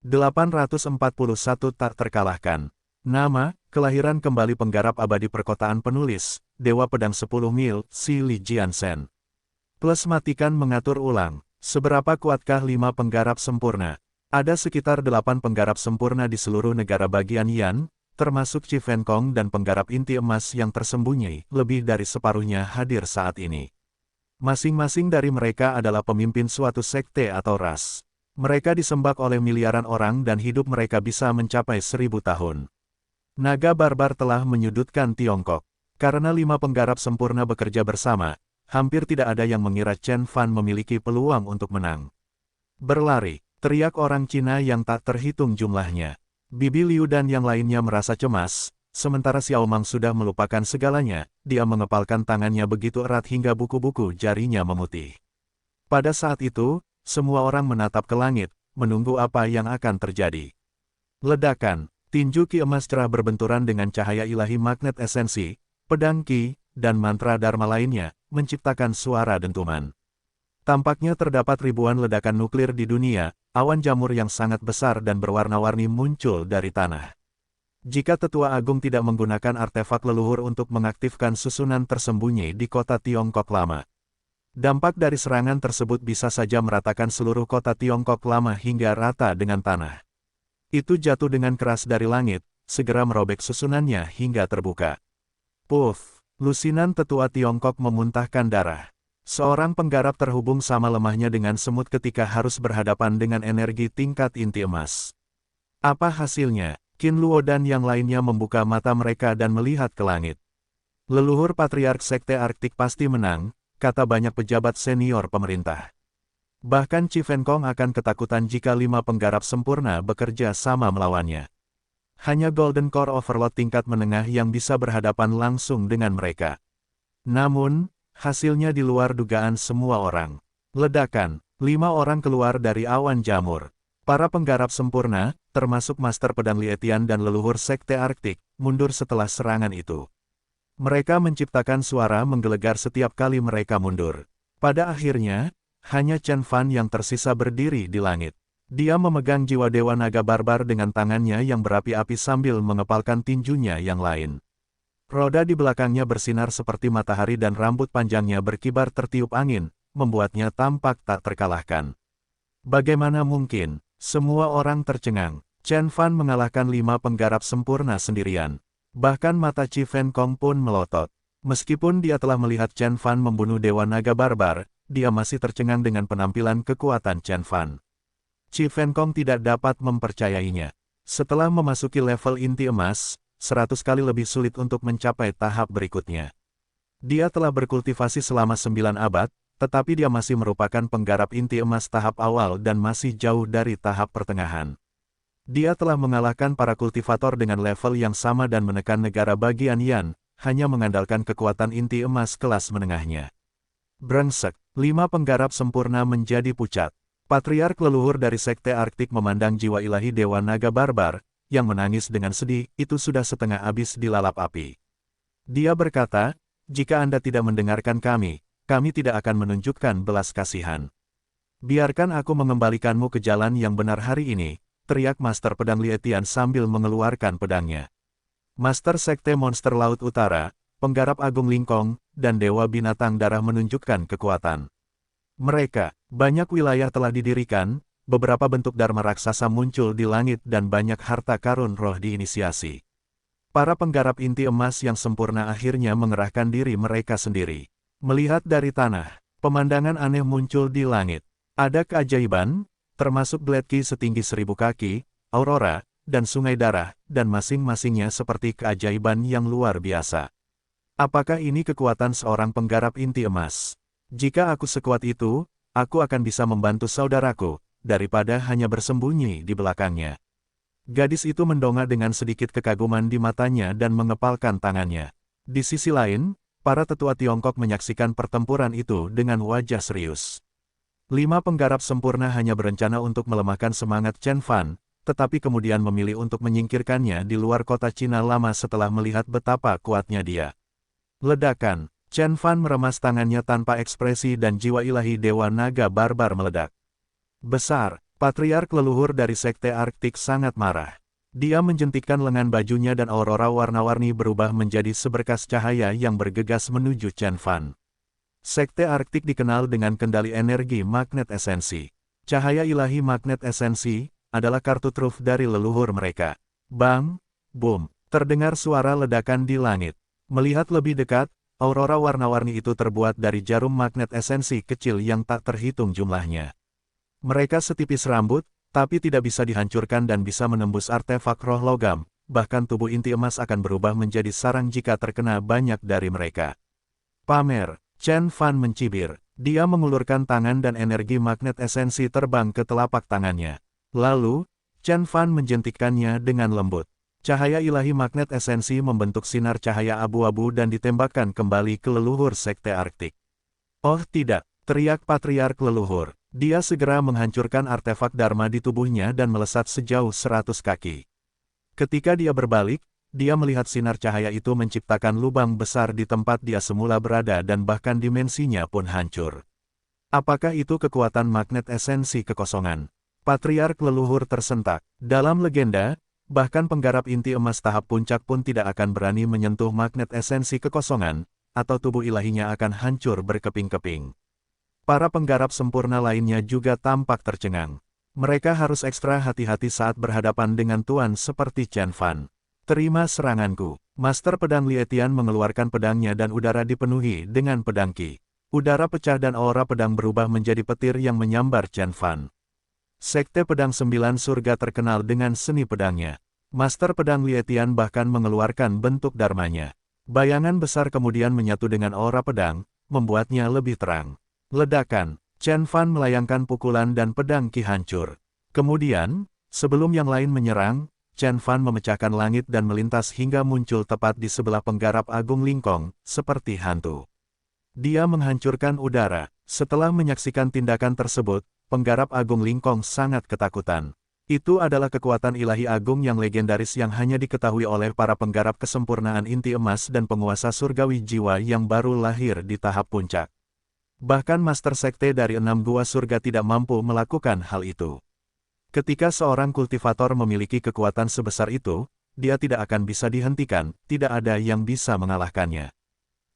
841 tak terkalahkan. Nama, kelahiran kembali penggarap abadi perkotaan penulis, Dewa Pedang 10 Mil, Si Li Jiansen. Plus matikan mengatur ulang, seberapa kuatkah 5 penggarap sempurna? Ada sekitar 8 penggarap sempurna di seluruh negara bagian Yan, termasuk Chi Fen Kong dan penggarap inti emas yang tersembunyi, lebih dari separuhnya hadir saat ini. Masing-masing dari mereka adalah pemimpin suatu sekte atau ras. Mereka disembah oleh miliaran orang dan hidup mereka bisa mencapai 1000 tahun. Naga barbar telah menyudutkan Tiongkok. Karena 5 penggarap sempurna bekerja bersama, hampir tidak ada yang mengira Chen Fan memiliki peluang untuk menang. Berlari, teriak orang Cina yang tak terhitung jumlahnya. Bibi Liu dan yang lainnya merasa cemas, sementara Xiao Mang sudah melupakan segalanya, dia mengepalkan tangannya begitu erat hingga buku-buku jarinya memutih. Pada saat itu, semua orang menatap ke langit, menunggu apa yang akan terjadi. Ledakan, tinju ki emas cerah berbenturan dengan cahaya ilahi magnet esensi, pedang ki, dan mantra dharma lainnya, menciptakan suara dentuman. Tampaknya terdapat ribuan ledakan nuklir di dunia, awan jamur yang sangat besar dan berwarna-warni muncul dari tanah. Jika Tetua Agung tidak menggunakan artefak leluhur untuk mengaktifkan susunan tersembunyi di kota Tiongkok lama, dampak dari serangan tersebut bisa saja meratakan seluruh kota Tiongkok lama hingga rata dengan tanah. Itu jatuh dengan keras dari langit, segera merobek susunannya hingga terbuka. Puff, lusinan Tetua Tiongkok memuntahkan darah. Seorang penggarap terhubung sama lemahnya dengan semut ketika harus berhadapan dengan energi tingkat inti emas. Apa hasilnya? Qin Luo dan yang lainnya membuka mata mereka dan melihat ke langit. Leluhur Patriark Sekte Arktik pasti menang, kata banyak pejabat senior pemerintah. Bahkan Chi Fen Kong akan ketakutan jika 5 penggarap sempurna bekerja sama melawannya. Hanya Golden Core Overlord tingkat menengah yang bisa berhadapan langsung dengan mereka. Namun, hasilnya di luar dugaan semua orang. Ledakan, 5 orang keluar dari awan jamur. Para penggarap sempurna, termasuk Master Pedang Lietian dan leluhur Sekte Arktik, mundur setelah serangan itu. Mereka menciptakan suara menggelegar setiap kali mereka mundur. Pada akhirnya, hanya Chen Fan yang tersisa berdiri di langit. Dia memegang jiwa Dewa Naga Barbar dengan tangannya yang berapi-api sambil mengepalkan tinjunya yang lain. Roda di belakangnya bersinar seperti matahari dan rambut panjangnya berkibar tertiup angin, membuatnya tampak tak terkalahkan. Bagaimana mungkin? Semua orang tercengang. Chen Fan mengalahkan 5 penggarap sempurna sendirian. Bahkan mata Chi Fen Kong pun melotot. Meskipun dia telah melihat Chen Fan membunuh Dewa Naga Barbar, dia masih tercengang dengan penampilan kekuatan Chen Fan. Chi Fen Kong tidak dapat mempercayainya. Setelah memasuki level inti emas, 100 kali lebih sulit untuk mencapai tahap berikutnya. Dia telah berkultivasi selama 9 abad, tetapi dia masih merupakan penggarap inti emas tahap awal dan masih jauh dari tahap pertengahan. Dia telah mengalahkan para kultivator dengan level yang sama dan menekan negara bagian Yan, hanya mengandalkan kekuatan inti emas kelas menengahnya. Brengsek, 5 penggarap sempurna menjadi pucat. Patriark leluhur dari Sekte Arktik memandang jiwa ilahi Dewa Naga Barbar, yang menangis dengan sedih, itu sudah setengah habis dilalap api. Dia berkata, jika Anda tidak mendengarkan kami tidak akan menunjukkan belas kasihan. Biarkan aku mengembalikanmu ke jalan yang benar hari ini, teriak Master Pedang Lietian sambil mengeluarkan pedangnya. Master Sekte Monster Laut Utara, Penggarap Agung Lingkong, dan Dewa Binatang Darah menunjukkan kekuatan. Mereka, banyak wilayah telah didirikan, beberapa bentuk dharma raksasa muncul di langit dan banyak harta karun roh diinisiasi. Para penggarap inti emas yang sempurna akhirnya mengerahkan diri mereka sendiri. Melihat dari tanah, pemandangan aneh muncul di langit. Ada keajaiban, termasuk Blade Ki setinggi 1000 kaki, aurora, dan sungai darah, dan masing-masingnya seperti keajaiban yang luar biasa. Apakah ini kekuatan seorang penggarap inti emas? Jika aku sekuat itu, aku akan bisa membantu saudaraku, daripada hanya bersembunyi di belakangnya. Gadis itu mendongak dengan sedikit kekaguman di matanya dan mengepalkan tangannya. Di sisi lain, para tetua Tiongkok menyaksikan pertempuran itu dengan wajah serius. 5 penggarap sempurna hanya berencana untuk melemahkan semangat Chen Fan, tetapi kemudian memilih untuk menyingkirkannya di luar kota Cina lama setelah melihat betapa kuatnya dia. Ledakan, Chen Fan meremas tangannya tanpa ekspresi dan jiwa ilahi Dewa Naga Barbar meledak. Besar, Patriark leluhur dari Sekte Arktik sangat marah. Dia menjentikkan lengan bajunya dan aurora warna-warni berubah menjadi seberkas cahaya yang bergegas menuju Chen Fan. Sekte Arktik dikenal dengan kendali energi magnet esensi. Cahaya ilahi magnet esensi adalah kartu truf dari leluhur mereka. Bang! Boom! Terdengar suara ledakan di langit. Melihat lebih dekat, aurora warna-warni itu terbuat dari jarum magnet esensi kecil yang tak terhitung jumlahnya. Mereka setipis rambut, tapi tidak bisa dihancurkan dan bisa menembus artefak roh logam, bahkan tubuh inti emas akan berubah menjadi sarang jika terkena banyak dari mereka. Pamer, Chen Fan mencibir. Dia mengulurkan tangan dan energi magnet esensi terbang ke telapak tangannya. Lalu, Chen Fan menjentikkannya dengan lembut. Cahaya ilahi magnet esensi membentuk sinar cahaya abu-abu dan ditembakkan kembali ke leluhur Sekte Arktik. Oh tidak, teriak Patriark leluhur. Dia segera menghancurkan artefak Dharma di tubuhnya dan melesat sejauh 100 kaki. Ketika dia berbalik, dia melihat sinar cahaya itu menciptakan lubang besar di tempat dia semula berada dan bahkan dimensinya pun hancur. Apakah itu kekuatan magnet esensi kekosongan? Patriark leluhur tersentak. Dalam legenda, bahkan penggarap inti emas tahap puncak pun tidak akan berani menyentuh magnet esensi kekosongan, atau tubuh ilahinya akan hancur berkeping-keping. Para penggarap sempurna lainnya juga tampak tercengang. Mereka harus ekstra hati-hati saat berhadapan dengan tuan seperti Chen Fan. Terima seranganku. Master Pedang Lietian mengeluarkan pedangnya dan udara dipenuhi dengan pedang Qi. Udara pecah dan aura pedang berubah menjadi petir yang menyambar Chen Fan. Sekte Pedang Sembilan Surga terkenal dengan seni pedangnya. Master Pedang Lietian bahkan mengeluarkan bentuk dharmanya. Bayangan besar kemudian menyatu dengan aura pedang, membuatnya lebih terang. Ledakan, Chen Fan melayangkan pukulan dan pedang Qi hancur. Kemudian, sebelum yang lain menyerang, Chen Fan memecahkan langit dan melintas hingga muncul tepat di sebelah penggarap agung Lingkong, seperti hantu. Dia menghancurkan udara. Setelah menyaksikan tindakan tersebut, penggarap agung Lingkong sangat ketakutan. Itu adalah kekuatan ilahi agung yang legendaris yang hanya diketahui oleh para penggarap kesempurnaan inti emas dan penguasa surgawi jiwa yang baru lahir di tahap puncak. Bahkan Master Sekte dari 6 gua surga tidak mampu melakukan hal itu. Ketika seorang kultivator memiliki kekuatan sebesar itu, dia tidak akan bisa dihentikan, tidak ada yang bisa mengalahkannya.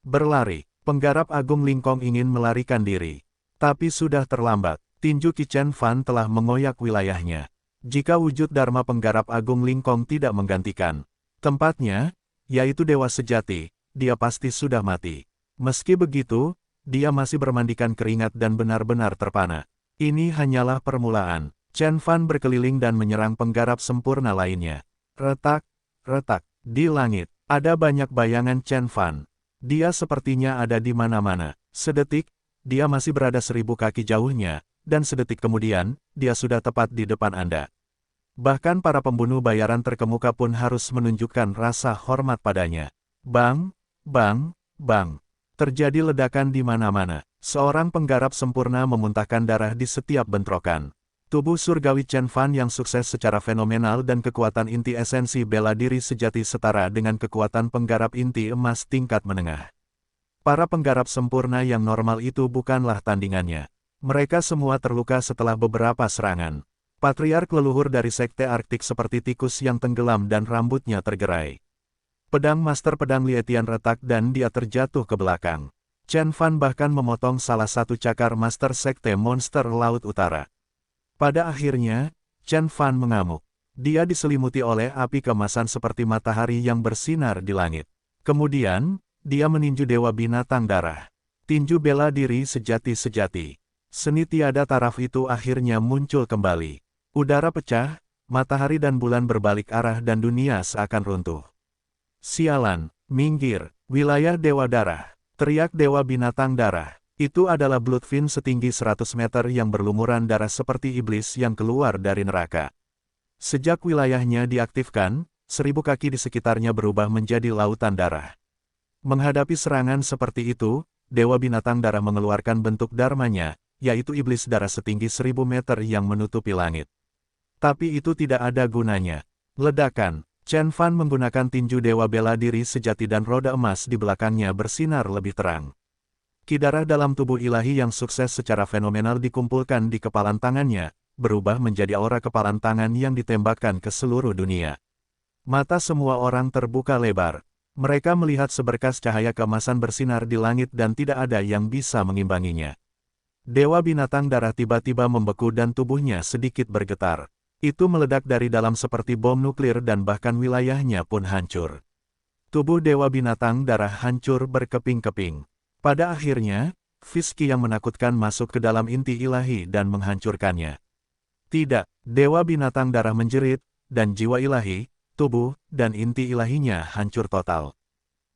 Berlari, penggarap agung Lingkong ingin melarikan diri. Tapi sudah terlambat, tinju Qi Chen Fan telah mengoyak wilayahnya. Jika wujud Dharma penggarap agung Lingkong tidak menggantikan tempatnya, yaitu Dewa Sejati, dia pasti sudah mati. Meski begitu, dia masih bermandikan keringat dan benar-benar terpana. Ini hanyalah permulaan. Chen Fan berkeliling dan menyerang penggarap sempurna lainnya. Retak, retak. Di langit, ada banyak bayangan Chen Fan. Dia sepertinya ada di mana-mana. Sedetik, dia masih berada 1000 kaki jauhnya, dan sedetik kemudian, dia sudah tepat di depan Anda. Bahkan para pembunuh bayaran terkemuka pun harus menunjukkan rasa hormat padanya. Bang, bang, bang. Terjadi ledakan di mana-mana. Seorang penggarap sempurna memuntahkan darah di setiap bentrokan. Tubuh surgawi Chen Fan yang sukses secara fenomenal dan kekuatan inti esensi bela diri sejati setara dengan kekuatan penggarap inti emas tingkat menengah. Para penggarap sempurna yang normal itu bukanlah tandingannya. Mereka semua terluka setelah beberapa serangan. Patriark leluhur dari Sekte Arktik seperti tikus yang tenggelam dan rambutnya tergerai. Pedang Master Pedang Lietian retak dan dia terjatuh ke belakang. Chen Fan bahkan memotong salah satu cakar Master Sekte Monster Laut Utara. Pada akhirnya, Chen Fan mengamuk. Dia diselimuti oleh api kemasan seperti matahari yang bersinar di langit. Kemudian, dia meninju Dewa Binatang Darah. Tinju bela diri sejati-sejati. Seni tiada taraf itu akhirnya muncul kembali. Udara pecah, matahari dan bulan berbalik arah dan dunia seakan runtuh. Sialan, minggir, wilayah Dewa Darah, teriak Dewa Binatang Darah. Itu adalah Bloodfin setinggi 100 meter yang berlumuran darah seperti iblis yang keluar dari neraka. Sejak wilayahnya diaktifkan, 1000 kaki di sekitarnya berubah menjadi lautan darah. Menghadapi serangan seperti itu, Dewa Binatang Darah mengeluarkan bentuk dharmanya, yaitu iblis darah setinggi 1000 meter yang menutupi langit. Tapi itu tidak ada gunanya. Ledakan. Chen Fan menggunakan tinju Dewa Bela Diri Sejati dan roda emas di belakangnya bersinar lebih terang. Ki darah dalam tubuh ilahi yang sukses secara fenomenal dikumpulkan di kepalan tangannya, berubah menjadi aura kepalan tangan yang ditembakkan ke seluruh dunia. Mata semua orang terbuka lebar. Mereka melihat seberkas cahaya keemasan bersinar di langit dan tidak ada yang bisa mengimbanginya. Dewa binatang darah tiba-tiba membeku dan tubuhnya sedikit bergetar. Itu meledak dari dalam seperti bom nuklir dan bahkan wilayahnya pun hancur. Tubuh Dewa binatang darah hancur berkeping-keping. Pada akhirnya, Fiski yang menakutkan masuk ke dalam inti ilahi dan menghancurkannya. Tidak, Dewa binatang darah menjerit, dan jiwa ilahi, tubuh, dan inti ilahinya hancur total.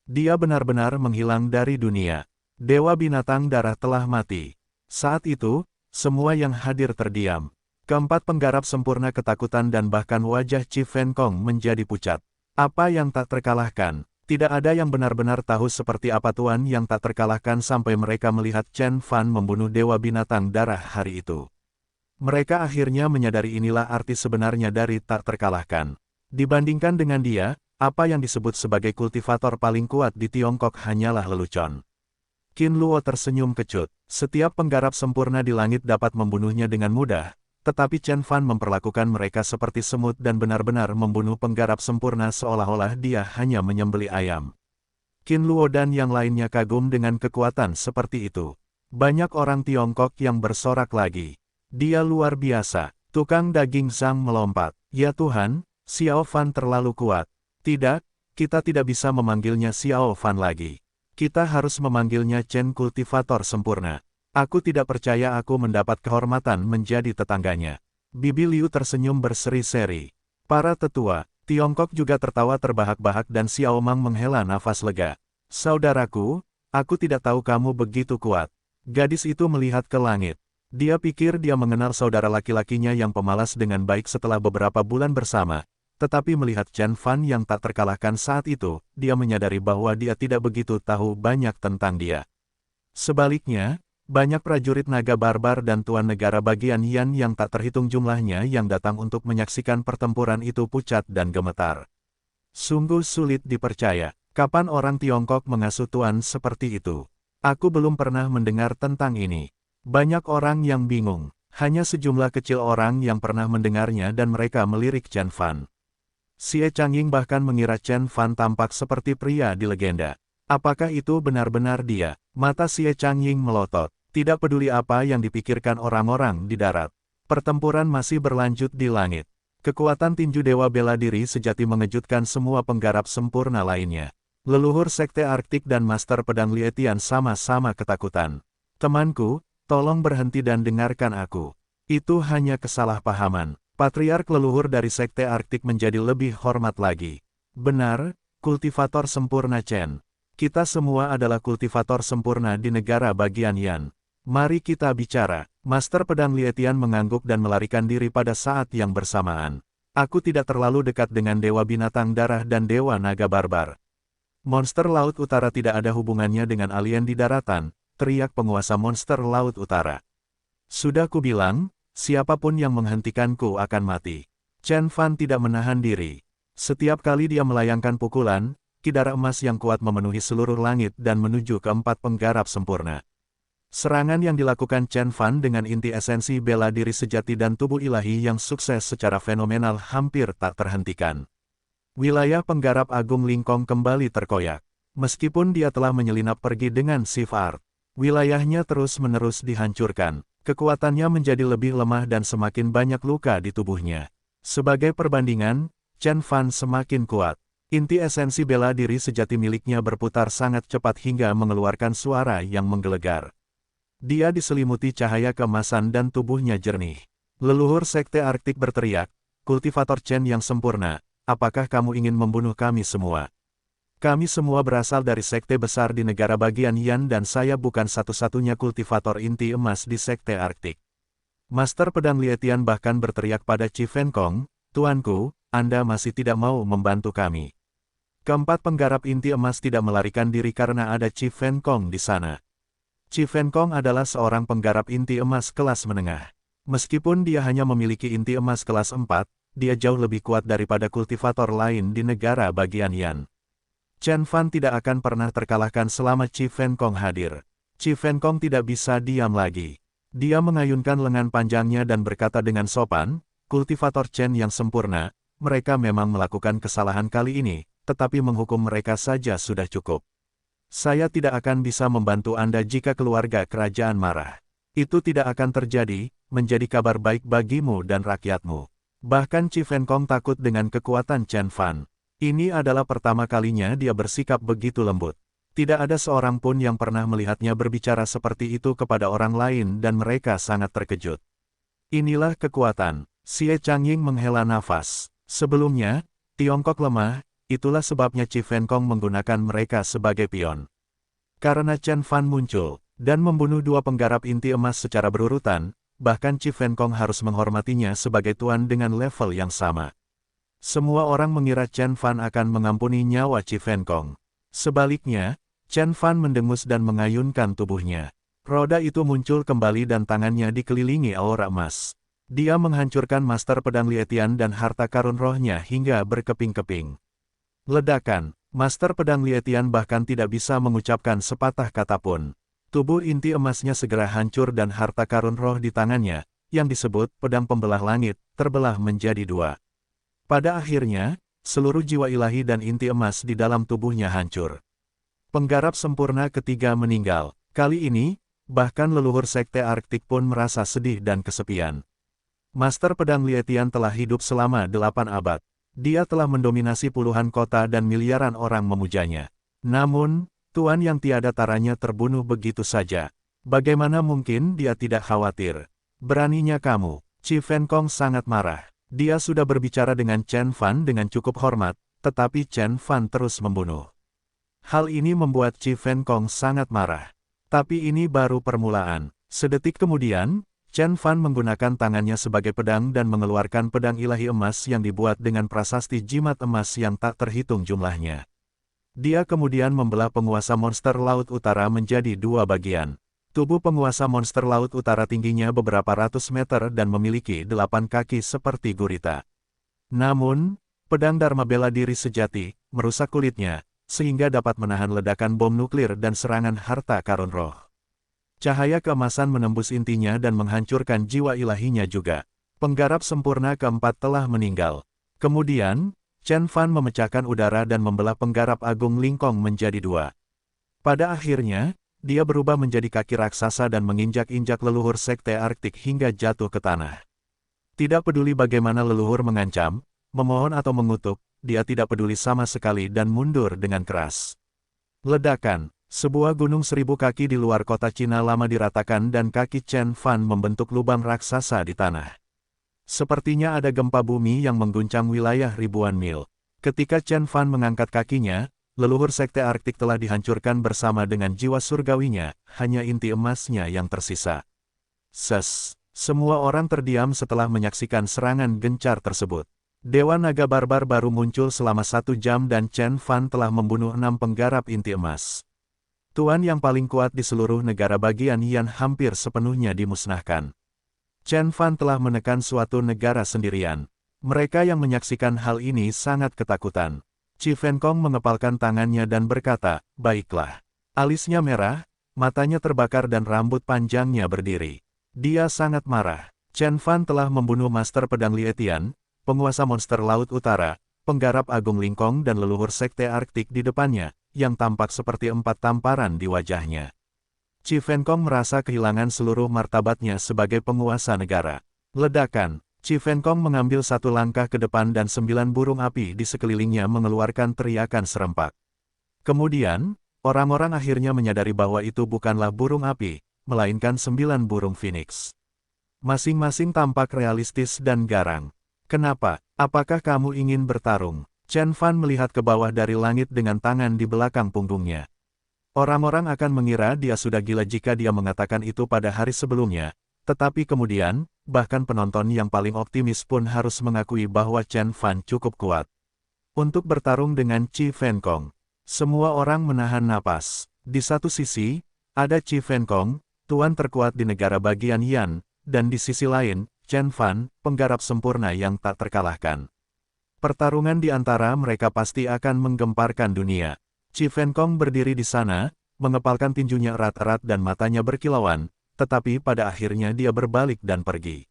Dia benar-benar menghilang dari dunia. Dewa binatang darah telah mati. Saat itu, semua yang hadir terdiam. Keempat penggarap sempurna ketakutan dan bahkan wajah Chi Fen Kong menjadi pucat. Apa yang tak terkalahkan? Tidak ada yang benar-benar tahu seperti apa Tuan yang tak terkalahkan sampai mereka melihat Chen Fan membunuh Dewa binatang darah hari itu. Mereka akhirnya menyadari inilah arti sebenarnya dari tak terkalahkan. Dibandingkan dengan dia, apa yang disebut sebagai kultivator paling kuat di Tiongkok hanyalah lelucon. Qin Luo tersenyum kecut. Setiap penggarap sempurna di langit dapat membunuhnya dengan mudah, tetapi Chen Fan memperlakukan mereka seperti semut dan benar-benar membunuh penggarap sempurna seolah-olah dia hanya menyembelih ayam. Qin Luo dan yang lainnya kagum dengan kekuatan seperti itu. Banyak orang Tiongkok yang bersorak lagi. Dia luar biasa. Tukang daging Zhang melompat. Ya Tuhan, Xiao Fan terlalu kuat. Tidak, kita tidak bisa memanggilnya Xiao Fan lagi. Kita harus memanggilnya Chen Kultivator Sempurna. Aku tidak percaya aku mendapat kehormatan menjadi tetangganya. Bibi Liu tersenyum berseri-seri. Para tetua, Tiongkok juga tertawa terbahak-bahak dan Xiao Mang menghela nafas lega. Saudaraku, aku tidak tahu kamu begitu kuat. Gadis itu melihat ke langit. Dia pikir dia mengenal saudara laki-lakinya yang pemalas dengan baik setelah beberapa bulan bersama. Tetapi melihat Chen Fan yang tak terkalahkan saat itu, dia menyadari bahwa dia tidak begitu tahu banyak tentang dia. Sebaliknya, banyak prajurit naga barbar dan tuan negara bagian Yan yang tak terhitung jumlahnya yang datang untuk menyaksikan pertempuran itu pucat dan gemetar. Sungguh sulit dipercaya, kapan orang Tiongkok mengasuh tuan seperti itu? Aku belum pernah mendengar tentang ini. Banyak orang yang bingung, hanya sejumlah kecil orang yang pernah mendengarnya dan mereka melirik Chen Fan. Xie Changying bahkan mengira Chen Fan tampak seperti pria di legenda. Apakah itu benar-benar dia? Mata Xie Changying melotot. Tidak peduli apa yang dipikirkan orang-orang di darat. Pertempuran masih berlanjut di langit. Kekuatan tinju Dewa Bela Diri sejati mengejutkan semua penggarap sempurna lainnya. Leluhur Sekte Arktik dan Master Pedang Lietian sama-sama ketakutan. Temanku, tolong berhenti dan dengarkan aku. Itu hanya kesalahpahaman. Patriark leluhur dari Sekte Arktik menjadi lebih hormat lagi. Benar, kultivator sempurna Chen. Kita semua adalah kultivator sempurna di negara bagian Yan. Mari kita bicara. Master Pedang Lietian mengangguk dan melarikan diri pada saat yang bersamaan. Aku tidak terlalu dekat dengan Dewa Binatang Darah dan Dewa Naga Barbar. Monster Laut Utara tidak ada hubungannya dengan alien di daratan, teriak penguasa Monster Laut Utara. Sudah kubilang, siapapun yang menghentikanku akan mati. Chen Fan tidak menahan diri. Setiap kali dia melayangkan pukulan, kidara emas yang kuat memenuhi seluruh langit dan menuju ke empat penggarap sempurna. Serangan yang dilakukan Chen Fan dengan inti esensi bela diri sejati dan tubuh ilahi yang sukses secara fenomenal hampir tak terhentikan. Wilayah penggarap Agung Lingkong kembali terkoyak. Meskipun dia telah menyelinap pergi dengan sifat, wilayahnya terus-menerus dihancurkan. Kekuatannya menjadi lebih lemah dan semakin banyak luka di tubuhnya. Sebagai perbandingan, Chen Fan semakin kuat. Inti esensi bela diri sejati miliknya berputar sangat cepat hingga mengeluarkan suara yang menggelegar. Dia diselimuti cahaya keemasan dan tubuhnya jernih. Leluhur Sekte Arktik berteriak, kultivator Chen yang sempurna, apakah kamu ingin membunuh kami semua? Kami semua berasal dari sekte besar di negara bagian Yan dan saya bukan satu-satunya kultivator inti emas di Sekte Arktik. Master Pedang Lietian bahkan berteriak pada Chi Fen Kong, Tuanku, Anda masih tidak mau membantu kami. Keempat penggarap inti emas tidak melarikan diri karena ada Chi Fen Kong di sana. Chi Fen Kong adalah seorang penggarap inti emas kelas menengah. Meskipun dia hanya memiliki inti emas kelas 4, dia jauh lebih kuat daripada kultivator lain di negara bagian Yan. Chen Fan tidak akan pernah terkalahkan selama Chi Fen Kong hadir. Chi Fen Kong tidak bisa diam lagi. Dia mengayunkan lengan panjangnya dan berkata dengan sopan, "Kultivator Chen yang sempurna, mereka memang melakukan kesalahan kali ini, tetapi menghukum mereka saja sudah cukup. Saya tidak akan bisa membantu Anda jika keluarga kerajaan marah. Itu tidak akan terjadi, menjadi kabar baik bagimu dan rakyatmu." Bahkan Qi Fenkong takut dengan kekuatan Chen Fan. Ini adalah pertama kalinya dia bersikap begitu lembut. Tidak ada seorang pun yang pernah melihatnya berbicara seperti itu kepada orang lain dan mereka sangat terkejut. Inilah kekuatan. Xie Changying menghela nafas. Sebelumnya, Tiongkok lemah, itulah sebabnya Qi Fenkong menggunakan mereka sebagai pion. Karena Chen Fan muncul, dan membunuh dua penggarap inti emas secara berurutan, bahkan Qi Fenkong harus menghormatinya sebagai tuan dengan level yang sama. Semua orang mengira Chen Fan akan mengampuni nyawa Qi Fenkong. Sebaliknya, Chen Fan mendengus dan mengayunkan tubuhnya. Roda itu muncul kembali dan tangannya dikelilingi aura emas. Dia menghancurkan Master Pedang Lietian dan harta karun rohnya hingga berkeping-keping. Ledakan, Master Pedang Lietian bahkan tidak bisa mengucapkan sepatah kata pun. Tubuh inti emasnya segera hancur dan harta karun roh di tangannya, yang disebut pedang pembelah langit, terbelah menjadi dua. Pada akhirnya, seluruh jiwa ilahi dan inti emas di dalam tubuhnya hancur. Penggarap sempurna ketiga meninggal. Kali ini, bahkan leluhur Sekte Arktik pun merasa sedih dan kesepian. Master Pedang Lietian telah hidup selama 8 abad. Dia telah mendominasi puluhan kota dan miliaran orang memujanya. Namun, tuan yang tiada taranya terbunuh begitu saja. Bagaimana mungkin dia tidak khawatir? Beraninya kamu. Qi Fenkong sangat marah. Dia sudah berbicara dengan Chen Fan dengan cukup hormat, tetapi Chen Fan terus membunuh. Hal ini membuat Qi Fenkong sangat marah. Tapi ini baru permulaan. Sedetik kemudian, Chen Fan menggunakan tangannya sebagai pedang dan mengeluarkan pedang ilahi emas yang dibuat dengan prasasti jimat emas yang tak terhitung jumlahnya. Dia kemudian membelah penguasa monster Laut Utara menjadi dua bagian. Tubuh penguasa monster Laut Utara tingginya beberapa ratus meter dan memiliki 8 kaki seperti gurita. Namun, pedang Dharma bela diri sejati, merusak kulitnya, sehingga dapat menahan ledakan bom nuklir dan serangan harta karun roh. Cahaya keemasan menembus intinya dan menghancurkan jiwa ilahinya juga. Penggarap sempurna keempat telah meninggal. Kemudian, Chen Fan memecahkan udara dan membelah penggarap agung Lingkong menjadi dua. Pada akhirnya, dia berubah menjadi kaki raksasa dan menginjak-injak leluhur Sekte Arktik hingga jatuh ke tanah. Tidak peduli bagaimana leluhur mengancam, memohon atau mengutuk, dia tidak peduli sama sekali dan mundur dengan keras. Ledakan, sebuah gunung 1000 kaki di luar kota Cina lama diratakan dan kaki Chen Fan membentuk lubang raksasa di tanah. Sepertinya ada gempa bumi yang mengguncang wilayah ribuan mil. Ketika Chen Fan mengangkat kakinya, leluhur Sekte Arktik telah dihancurkan bersama dengan jiwa surgawinya, hanya inti emasnya yang tersisa. Semua orang terdiam setelah menyaksikan serangan gencar tersebut. Dewa Naga Barbar baru muncul selama 1 jam dan Chen Fan telah membunuh 6 penggarap inti emas. Tuan yang paling kuat di seluruh negara bagian Yan hampir sepenuhnya dimusnahkan. Chen Fan telah menekan suatu negara sendirian. Mereka yang menyaksikan hal ini sangat ketakutan. Qi Fenkong mengepalkan tangannya dan berkata, "Baiklah." Alisnya merah, matanya terbakar dan rambut panjangnya berdiri. Dia sangat marah. Chen Fan telah membunuh Master Pedang Lietian, penguasa monster Laut Utara, penggarap agung Lingkong dan leluhur Sekte Arktik di depannya, yang tampak seperti 4 tamparan di wajahnya. Qi Fenkong merasa kehilangan seluruh martabatnya sebagai penguasa negara. Ledakan, Qi Fenkong mengambil 1 langkah ke depan dan 9 burung api di sekelilingnya mengeluarkan teriakan serempak. Kemudian, orang-orang akhirnya menyadari bahwa itu bukanlah burung api, melainkan 9 burung phoenix. Masing-masing tampak realistis dan garang. "Kenapa? Apakah kamu ingin bertarung?" Chen Fan melihat ke bawah dari langit dengan tangan di belakang punggungnya. Orang-orang akan mengira dia sudah gila jika dia mengatakan itu pada hari sebelumnya, tetapi kemudian, bahkan penonton yang paling optimis pun harus mengakui bahwa Chen Fan cukup kuat untuk bertarung dengan Qi Fenkong. Semua orang menahan napas. Di satu sisi, ada Qi Fenkong, tuan terkuat di negara bagian Yan, dan di sisi lain, Chen Fan, penggarap sempurna yang tak terkalahkan. Pertarungan di antara mereka pasti akan menggemparkan dunia. Qi Fenkong berdiri di sana, mengepalkan tinjunya erat-erat dan matanya berkilauan, tetapi pada akhirnya dia berbalik dan pergi.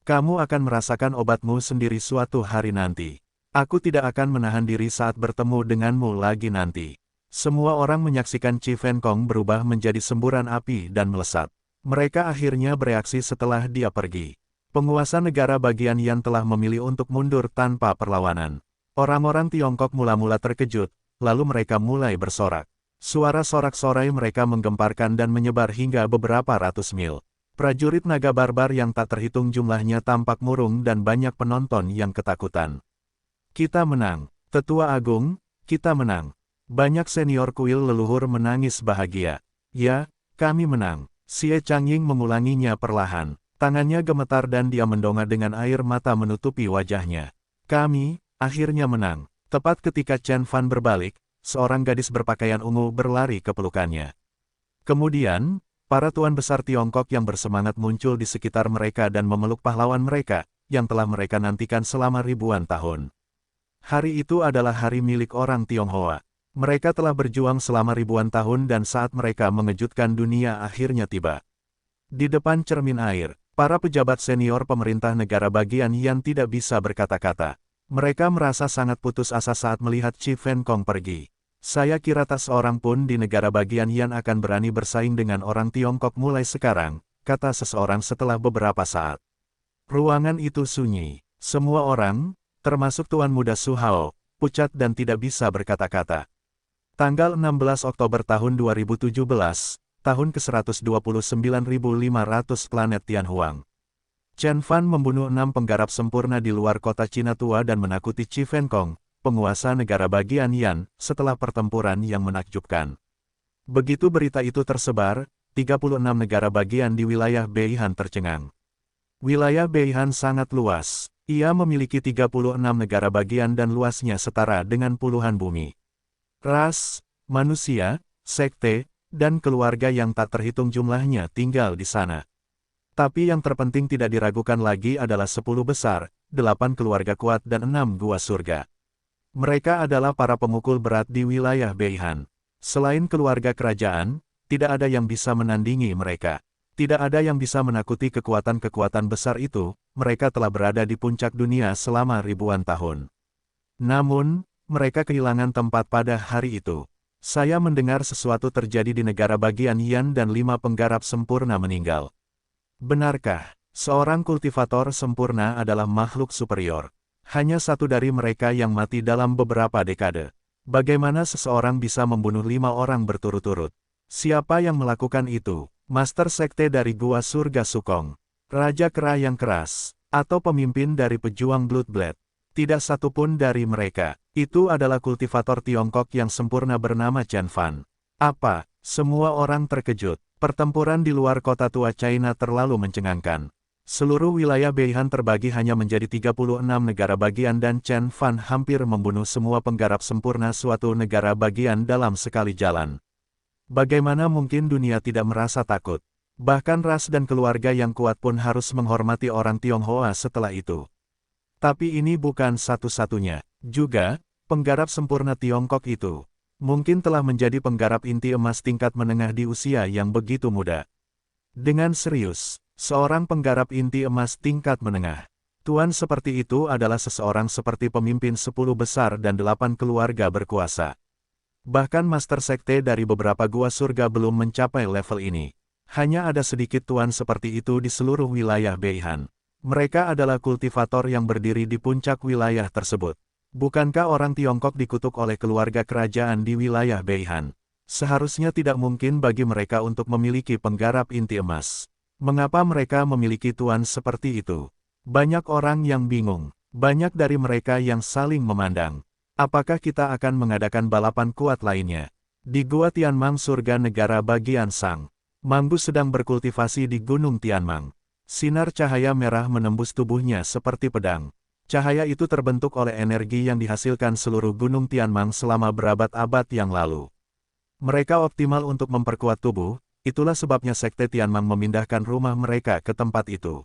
Kamu akan merasakan obatmu sendiri suatu hari nanti. Aku tidak akan menahan diri saat bertemu denganmu lagi nanti. Semua orang menyaksikan Chi Fen Kong berubah menjadi semburan api dan melesat. Mereka akhirnya bereaksi setelah dia pergi. Penguasa negara bagian Yan telah memilih untuk mundur tanpa perlawanan. Orang-orang Tiongkok mula-mula terkejut, lalu mereka mulai bersorak. Suara sorak-sorai mereka menggemparkan dan menyebar hingga beberapa ratus mil. Prajurit naga barbar yang tak terhitung jumlahnya tampak murung dan banyak penonton yang ketakutan. Kita menang, Tetua Agung, kita menang. Banyak senior kuil leluhur menangis bahagia. Ya, kami menang. Xie Changying mengulanginya perlahan. Tangannya gemetar dan dia mendongak dengan air mata menutupi wajahnya. Kami, akhirnya menang. Tepat ketika Chen Fan berbalik, seorang gadis berpakaian ungu berlari ke pelukannya. Kemudian, para tuan besar Tiongkok yang bersemangat muncul di sekitar mereka dan memeluk pahlawan mereka, yang telah mereka nantikan selama ribuan tahun. Hari itu adalah hari milik orang Tionghoa. Mereka telah berjuang selama ribuan tahun dan saat mereka mengejutkan dunia akhirnya tiba. Di depan cermin air, para pejabat senior pemerintah negara bagian Yan tidak bisa berkata-kata. Mereka merasa sangat putus asa saat melihat Chi Fen Kong pergi. Saya kira tak seorang pun di negara bagian Yan akan berani bersaing dengan orang Tiongkok mulai sekarang, kata seseorang setelah beberapa saat. Ruangan itu sunyi. Semua orang, termasuk Tuan Muda Su Hao, pucat dan tidak bisa berkata-kata. Tanggal 16 Oktober tahun 2017, tahun ke-129.500 planet Tianhuang. Chen Fan membunuh 6 penggarap sempurna di luar kota Cina tua dan menakuti Chi Fen Kong, penguasa negara bagian Yan, setelah pertempuran yang menakjubkan. Begitu berita itu tersebar, 36 negara bagian di wilayah Beihan tercengang. Wilayah Beihan sangat luas. Ia memiliki 36 negara bagian dan luasnya setara dengan puluhan bumi. Ras, manusia, sekte, dan keluarga yang tak terhitung jumlahnya tinggal di sana. Tapi yang terpenting tidak diragukan lagi adalah 10 besar, 8 keluarga kuat dan 6 gua surga. Mereka adalah para pemukul berat di wilayah Beihan. Selain keluarga kerajaan, tidak ada yang bisa menandingi mereka. Tidak ada yang bisa menakuti kekuatan-kekuatan besar itu, mereka telah berada di puncak dunia selama ribuan tahun. Namun, mereka kehilangan tempat pada hari itu. Saya mendengar sesuatu terjadi di negara bagian Yan dan 5 penggarap sempurna meninggal. Benarkah, seorang kultivator sempurna adalah makhluk superior? Hanya satu dari mereka yang mati dalam beberapa dekade. Bagaimana seseorang bisa membunuh 5 orang berturut-turut? Siapa yang melakukan itu? Master Sekte dari Gua Surga Sukong, Raja Kera yang keras, atau pemimpin dari pejuang Bloodblade? Tidak satu pun dari mereka. Itu adalah kultivator Tiongkok yang sempurna bernama Chen Fan. Apa? Semua orang terkejut. Pertempuran di luar kota tua China terlalu mencengangkan. Seluruh wilayah Beihan terbagi hanya menjadi 36 negara bagian dan Chen Fan hampir membunuh semua penggarap sempurna suatu negara bagian dalam sekali jalan. Bagaimana mungkin dunia tidak merasa takut? Bahkan ras dan keluarga yang kuat pun harus menghormati orang Tionghoa setelah itu. Tapi ini bukan satu-satunya. Juga, penggarap sempurna Tiongkok itu mungkin telah menjadi penggarap inti emas tingkat menengah di usia yang begitu muda. Dengan serius, seorang penggarap inti emas tingkat menengah. Tuan seperti itu adalah seseorang seperti pemimpin 10 besar dan 8 keluarga berkuasa. Bahkan Master Sekte dari beberapa gua surga belum mencapai level ini. Hanya ada sedikit tuan seperti itu di seluruh wilayah Beihan. Mereka adalah kultivator yang berdiri di puncak wilayah tersebut. Bukankah orang Tiongkok dikutuk oleh keluarga kerajaan di wilayah Beihan? Seharusnya tidak mungkin bagi mereka untuk memiliki penggarap inti emas. Mengapa mereka memiliki tuan seperti itu? Banyak orang yang bingung. Banyak dari mereka yang saling memandang. Apakah kita akan mengadakan balapan kuat lainnya? Di Gua Tianmang surga negara bagian Sang, Manggu sedang berkultivasi di Gunung Tianmang. Sinar cahaya merah menembus tubuhnya seperti pedang. Cahaya itu terbentuk oleh energi yang dihasilkan seluruh Gunung Tianmang selama berabad-abad yang lalu. Mereka optimal untuk memperkuat tubuh, itulah sebabnya Sekte Tianmang memindahkan rumah mereka ke tempat itu.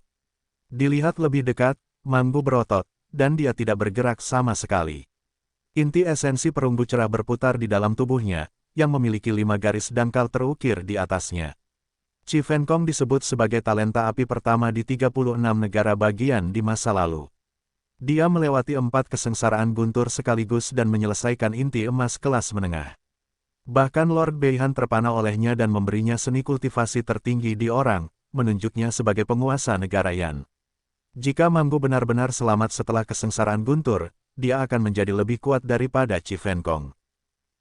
Dilihat lebih dekat, Manggu berotot, dan dia tidak bergerak sama sekali. Inti esensi perunggu cerah berputar di dalam tubuhnya, yang memiliki 5 garis dangkal terukir di atasnya. Qi Fenkong disebut sebagai talenta api pertama di 36 negara bagian di masa lalu. Dia melewati 4 kesengsaraan guntur sekaligus dan menyelesaikan inti emas kelas menengah. Bahkan Lord Beihan terpana olehnya dan memberinya seni kultivasi tertinggi di orang, menunjuknya sebagai penguasa negara Yan. Jika Manggu benar-benar selamat setelah kesengsaraan guntur, dia akan menjadi lebih kuat daripada Qi Fenkong.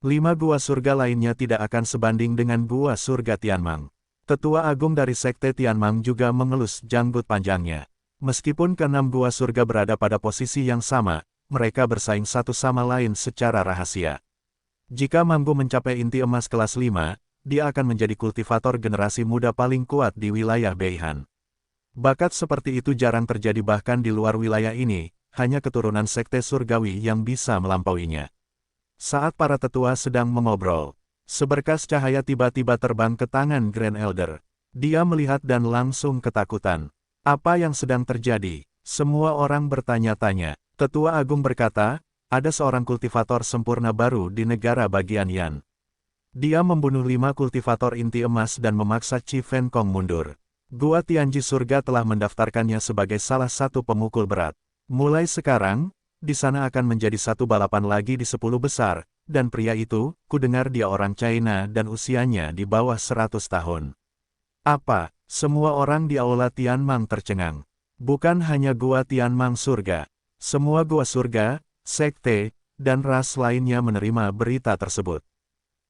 5 gua surga lainnya tidak akan sebanding dengan gua surga Tianmang. Tetua agung dari Sekte Tianmang juga mengelus janggut panjangnya. Meskipun ke-6 gua surga berada pada posisi yang sama, mereka bersaing satu sama lain secara rahasia. Jika Manggu mencapai inti emas kelas 5, dia akan menjadi kultivator generasi muda paling kuat di wilayah Beihan. Bakat seperti itu jarang terjadi bahkan di luar wilayah ini, hanya keturunan Sekte Surgawi yang bisa melampauinya. Saat para tetua sedang mengobrol, seberkas cahaya tiba-tiba terbang ke tangan Grand Elder. Dia melihat dan langsung ketakutan. Apa yang sedang terjadi? Semua orang bertanya-tanya. Tetua Agung berkata, ada seorang kultivator sempurna baru di negara bagian Yan. Dia membunuh 5 kultivator inti emas dan memaksa Qi Fenkong mundur. Gua Tianji Surga telah mendaftarkannya sebagai salah satu pemukul berat. Mulai sekarang, di sana akan menjadi satu balapan lagi di 10 besar, dan pria itu, kudengar dia orang China dan usianya di bawah 100 tahun. Apa? Semua orang di Aula Tianmang tercengang. Bukan hanya Gua Tianmang Surga. Semua Gua Surga, sekte, dan ras lainnya menerima berita tersebut.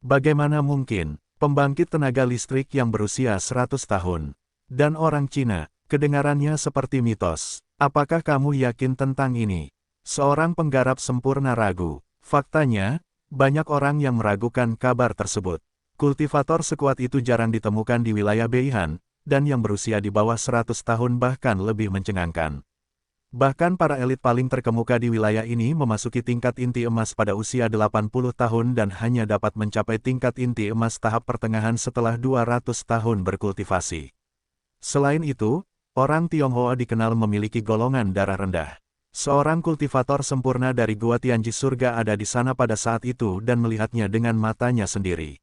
Bagaimana mungkin, pembangkit tenaga listrik yang berusia 100 tahun? Dan orang Cina, kedengarannya seperti mitos. Apakah kamu yakin tentang ini? Seorang penggarap sempurna ragu. Faktanya, banyak orang yang meragukan kabar tersebut. Kultivator sekuat itu jarang ditemukan di wilayah Beihan, dan yang berusia di bawah 100 tahun bahkan lebih mencengangkan. Bahkan para elit paling terkemuka di wilayah ini memasuki tingkat inti emas pada usia 80 tahun dan hanya dapat mencapai tingkat inti emas tahap pertengahan setelah 200 tahun berkultivasi. Selain itu, orang Tionghoa dikenal memiliki golongan darah rendah. Seorang kultivator sempurna dari Gua Tianji Surga ada di sana pada saat itu dan melihatnya dengan matanya sendiri.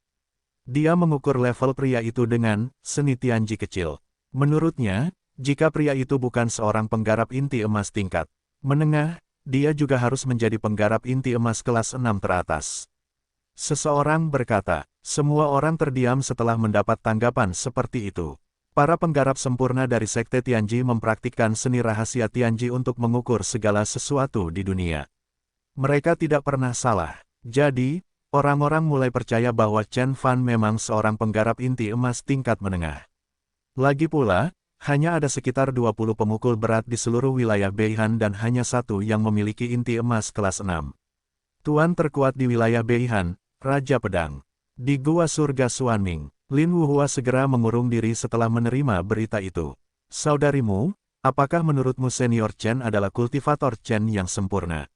Dia mengukur level pria itu dengan seni Tianji kecil. Menurutnya, jika pria itu bukan seorang penggarap inti emas tingkat menengah, dia juga harus menjadi penggarap inti emas kelas 6 teratas. Seseorang berkata, semua orang terdiam setelah mendapat tanggapan seperti itu. Para penggarap sempurna dari Sekte Tianji mempraktikkan seni rahasia Tianji untuk mengukur segala sesuatu di dunia. Mereka tidak pernah salah. Jadi, orang-orang mulai percaya bahwa Chen Fan memang seorang penggarap inti emas tingkat menengah. Lagi pula, hanya ada sekitar 20 pemukul berat di seluruh wilayah Beihan dan hanya satu yang memiliki inti emas kelas 6. Tuan terkuat di wilayah Beihan, Raja Pedang. Di Gua Surga Xuanming, Lin Wuhua segera mengurung diri setelah menerima berita itu. Saudarimu, apakah menurutmu senior Chen adalah kultivator Chen yang sempurna?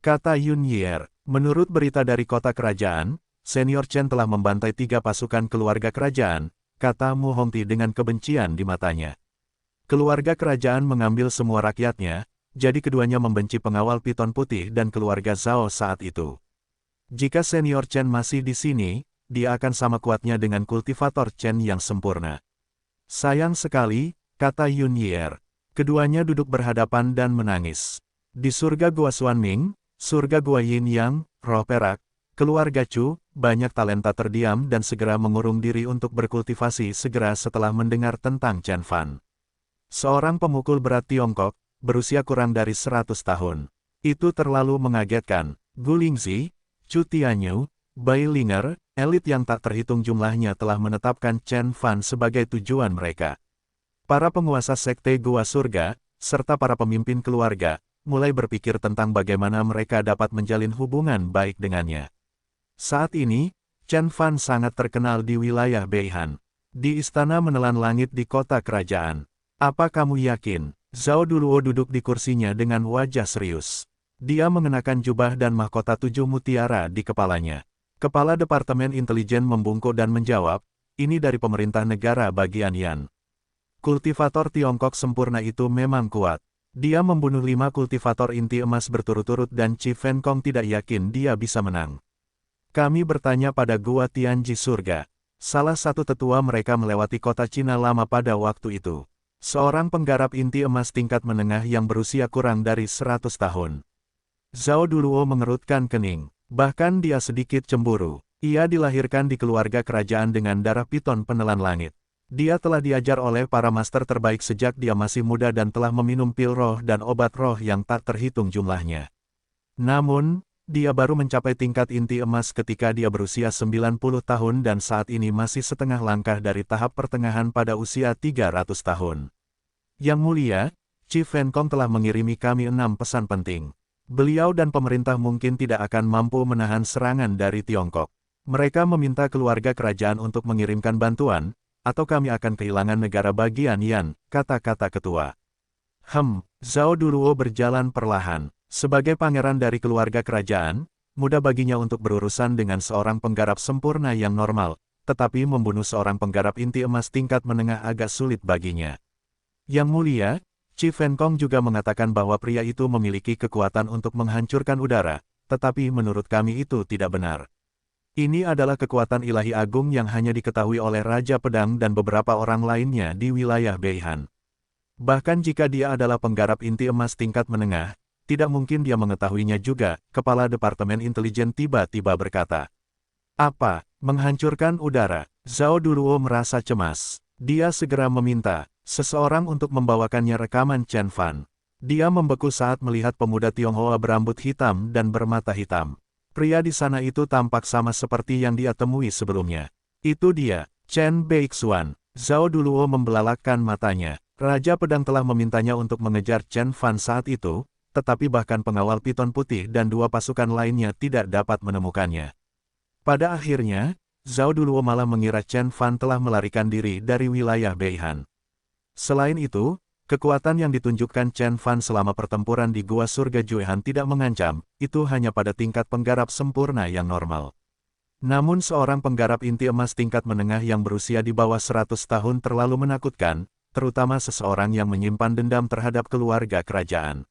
Kata Yun Yier, menurut berita dari kota kerajaan, senior Chen telah membantai 3 pasukan keluarga kerajaan, kata Mu Hongti dengan kebencian di matanya. Keluarga kerajaan mengambil semua rakyatnya, jadi keduanya membenci pengawal Piton Putih dan keluarga Zhao saat itu. Jika senior Chen masih di sini, dia akan sama kuatnya dengan kultivator Chen yang sempurna. Sayang sekali, kata Yun Yier. Keduanya duduk berhadapan dan menangis. Di surga Gua Xuanming, surga Gua Yin Yang, roh perak, keluarga Chu, banyak talenta terdiam dan segera mengurung diri untuk berkultivasi segera setelah mendengar tentang Chen Fan. Seorang pemukul berat Tiongkok, berusia kurang dari 100 tahun. Itu terlalu mengagetkan. Gu Lingzi, Chu Tianyu, Bai Linger, elit yang tak terhitung jumlahnya telah menetapkan Chen Fan sebagai tujuan mereka. Para penguasa sekte Gua Surga, serta para pemimpin keluarga, mulai berpikir tentang bagaimana mereka dapat menjalin hubungan baik dengannya. Saat ini, Chen Fan sangat terkenal di wilayah Beihan. Di istana menelan langit di kota kerajaan. Apa kamu yakin? Zhao Duluo duduk di kursinya dengan wajah serius. Dia mengenakan jubah dan mahkota 7 mutiara di kepalanya. Kepala Departemen Intelijen membungkuk dan menjawab, ini dari pemerintah negara bagian Yan. Kultivator Tiongkok sempurna itu memang kuat. Dia membunuh 5 kultivator inti emas berturut-turut dan Qi Fenkong tidak yakin dia bisa menang. Kami bertanya pada Gua Tianji Surga. Salah satu tetua mereka melewati kota Cina lama pada waktu itu. Seorang penggarap inti emas tingkat menengah yang berusia kurang dari 100 tahun. Zhao Duluo mengerutkan kening. Bahkan dia sedikit cemburu. Ia dilahirkan di keluarga kerajaan dengan darah piton penelan langit. Dia telah diajar oleh para master terbaik sejak dia masih muda dan telah meminum pil roh dan obat roh yang tak terhitung jumlahnya. Namun, dia baru mencapai tingkat inti emas ketika dia berusia 90 tahun dan saat ini masih setengah langkah dari tahap pertengahan pada usia 300 tahun. Yang mulia, Chief Fenkong telah mengirimi kami 6 pesan penting. Beliau dan pemerintah mungkin tidak akan mampu menahan serangan dari Tiongkok. Mereka meminta keluarga kerajaan untuk mengirimkan bantuan, atau kami akan kehilangan negara bagian Yan, kata-kata ketua. Zhao Duluo berjalan perlahan. Sebagai pangeran dari keluarga kerajaan, mudah baginya untuk berurusan dengan seorang penggarap sempurna yang normal, tetapi membunuh seorang penggarap inti emas tingkat menengah agak sulit baginya. Yang mulia, Chief Fenkong juga mengatakan bahwa pria itu memiliki kekuatan untuk menghancurkan udara, tetapi menurut kami itu tidak benar. Ini adalah kekuatan ilahi agung yang hanya diketahui oleh Raja Pedang dan beberapa orang lainnya di wilayah Beihan. Bahkan jika dia adalah penggarap inti emas tingkat menengah, tidak mungkin dia mengetahuinya juga, Kepala Departemen Intelijen tiba-tiba berkata. Apa? Menghancurkan udara? Zhao Duluo merasa cemas. Dia segera meminta seseorang untuk membawakannya rekaman Chen Fan. Dia membeku saat melihat pemuda Tionghoa berambut hitam dan bermata hitam. Pria di sana itu tampak sama seperti yang dia temui sebelumnya. Itu dia, Chen Beixuan. Zhao Duluo membelalakkan matanya. Raja Pedang telah memintanya untuk mengejar Chen Fan saat itu, tetapi bahkan pengawal piton putih dan 2 pasukan lainnya tidak dapat menemukannya. Pada akhirnya, Zhao Duluo malah mengira Chen Fan telah melarikan diri dari wilayah Beihan. Selain itu, kekuatan yang ditunjukkan Chen Fan selama pertempuran di Gua Surga Juehan tidak mengancam, itu hanya pada tingkat penggarap sempurna yang normal. Namun seorang penggarap inti emas tingkat menengah yang berusia di bawah 100 tahun terlalu menakutkan, terutama seseorang yang menyimpan dendam terhadap keluarga kerajaan.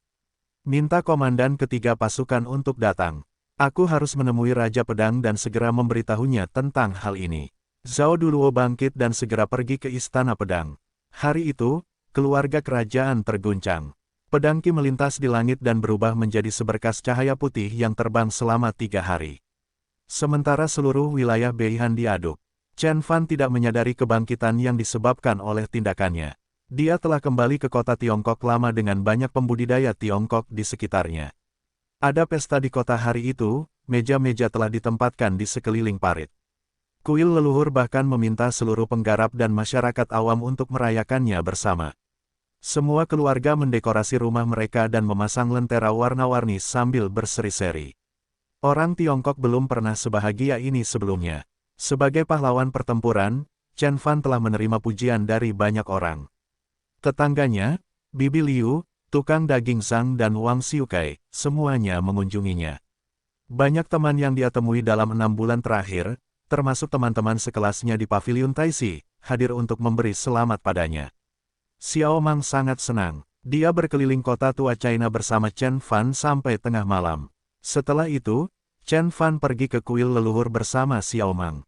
Minta komandan ketiga pasukan untuk datang. Aku harus menemui Raja Pedang dan segera memberitahunya tentang hal ini. Zhao Duluo bangkit dan segera pergi ke Istana Pedang. Hari itu, keluarga kerajaan terguncang. Pedang Qi melintas di langit dan berubah menjadi seberkas cahaya putih yang terbang selama 3 hari. Sementara seluruh wilayah Beihan diaduk. Chen Fan tidak menyadari kebangkitan yang disebabkan oleh tindakannya. Dia telah kembali ke kota Tiongkok lama dengan banyak pembudidaya Tiongkok di sekitarnya. Ada pesta di kota hari itu, meja-meja telah ditempatkan di sekeliling parit. Kuil leluhur bahkan meminta seluruh penggarap dan masyarakat awam untuk merayakannya bersama. Semua keluarga mendekorasi rumah mereka dan memasang lentera warna-warni sambil berseri-seri. Orang Tiongkok belum pernah sebahagia ini sebelumnya. Sebagai pahlawan pertempuran, Chen Fan telah menerima pujian dari banyak orang. Tetangganya, Bibi Liu, tukang daging Zhang dan Wang Xiukai, semuanya mengunjunginya. Banyak teman yang dia temui dalam 6 bulan terakhir, termasuk teman-teman sekelasnya di Pavilion Taixi, hadir untuk memberi selamat padanya. Xiao Mang sangat senang. Dia berkeliling kota tua China bersama Chen Fan sampai tengah malam. Setelah itu, Chen Fan pergi ke kuil leluhur bersama Xiao Mang.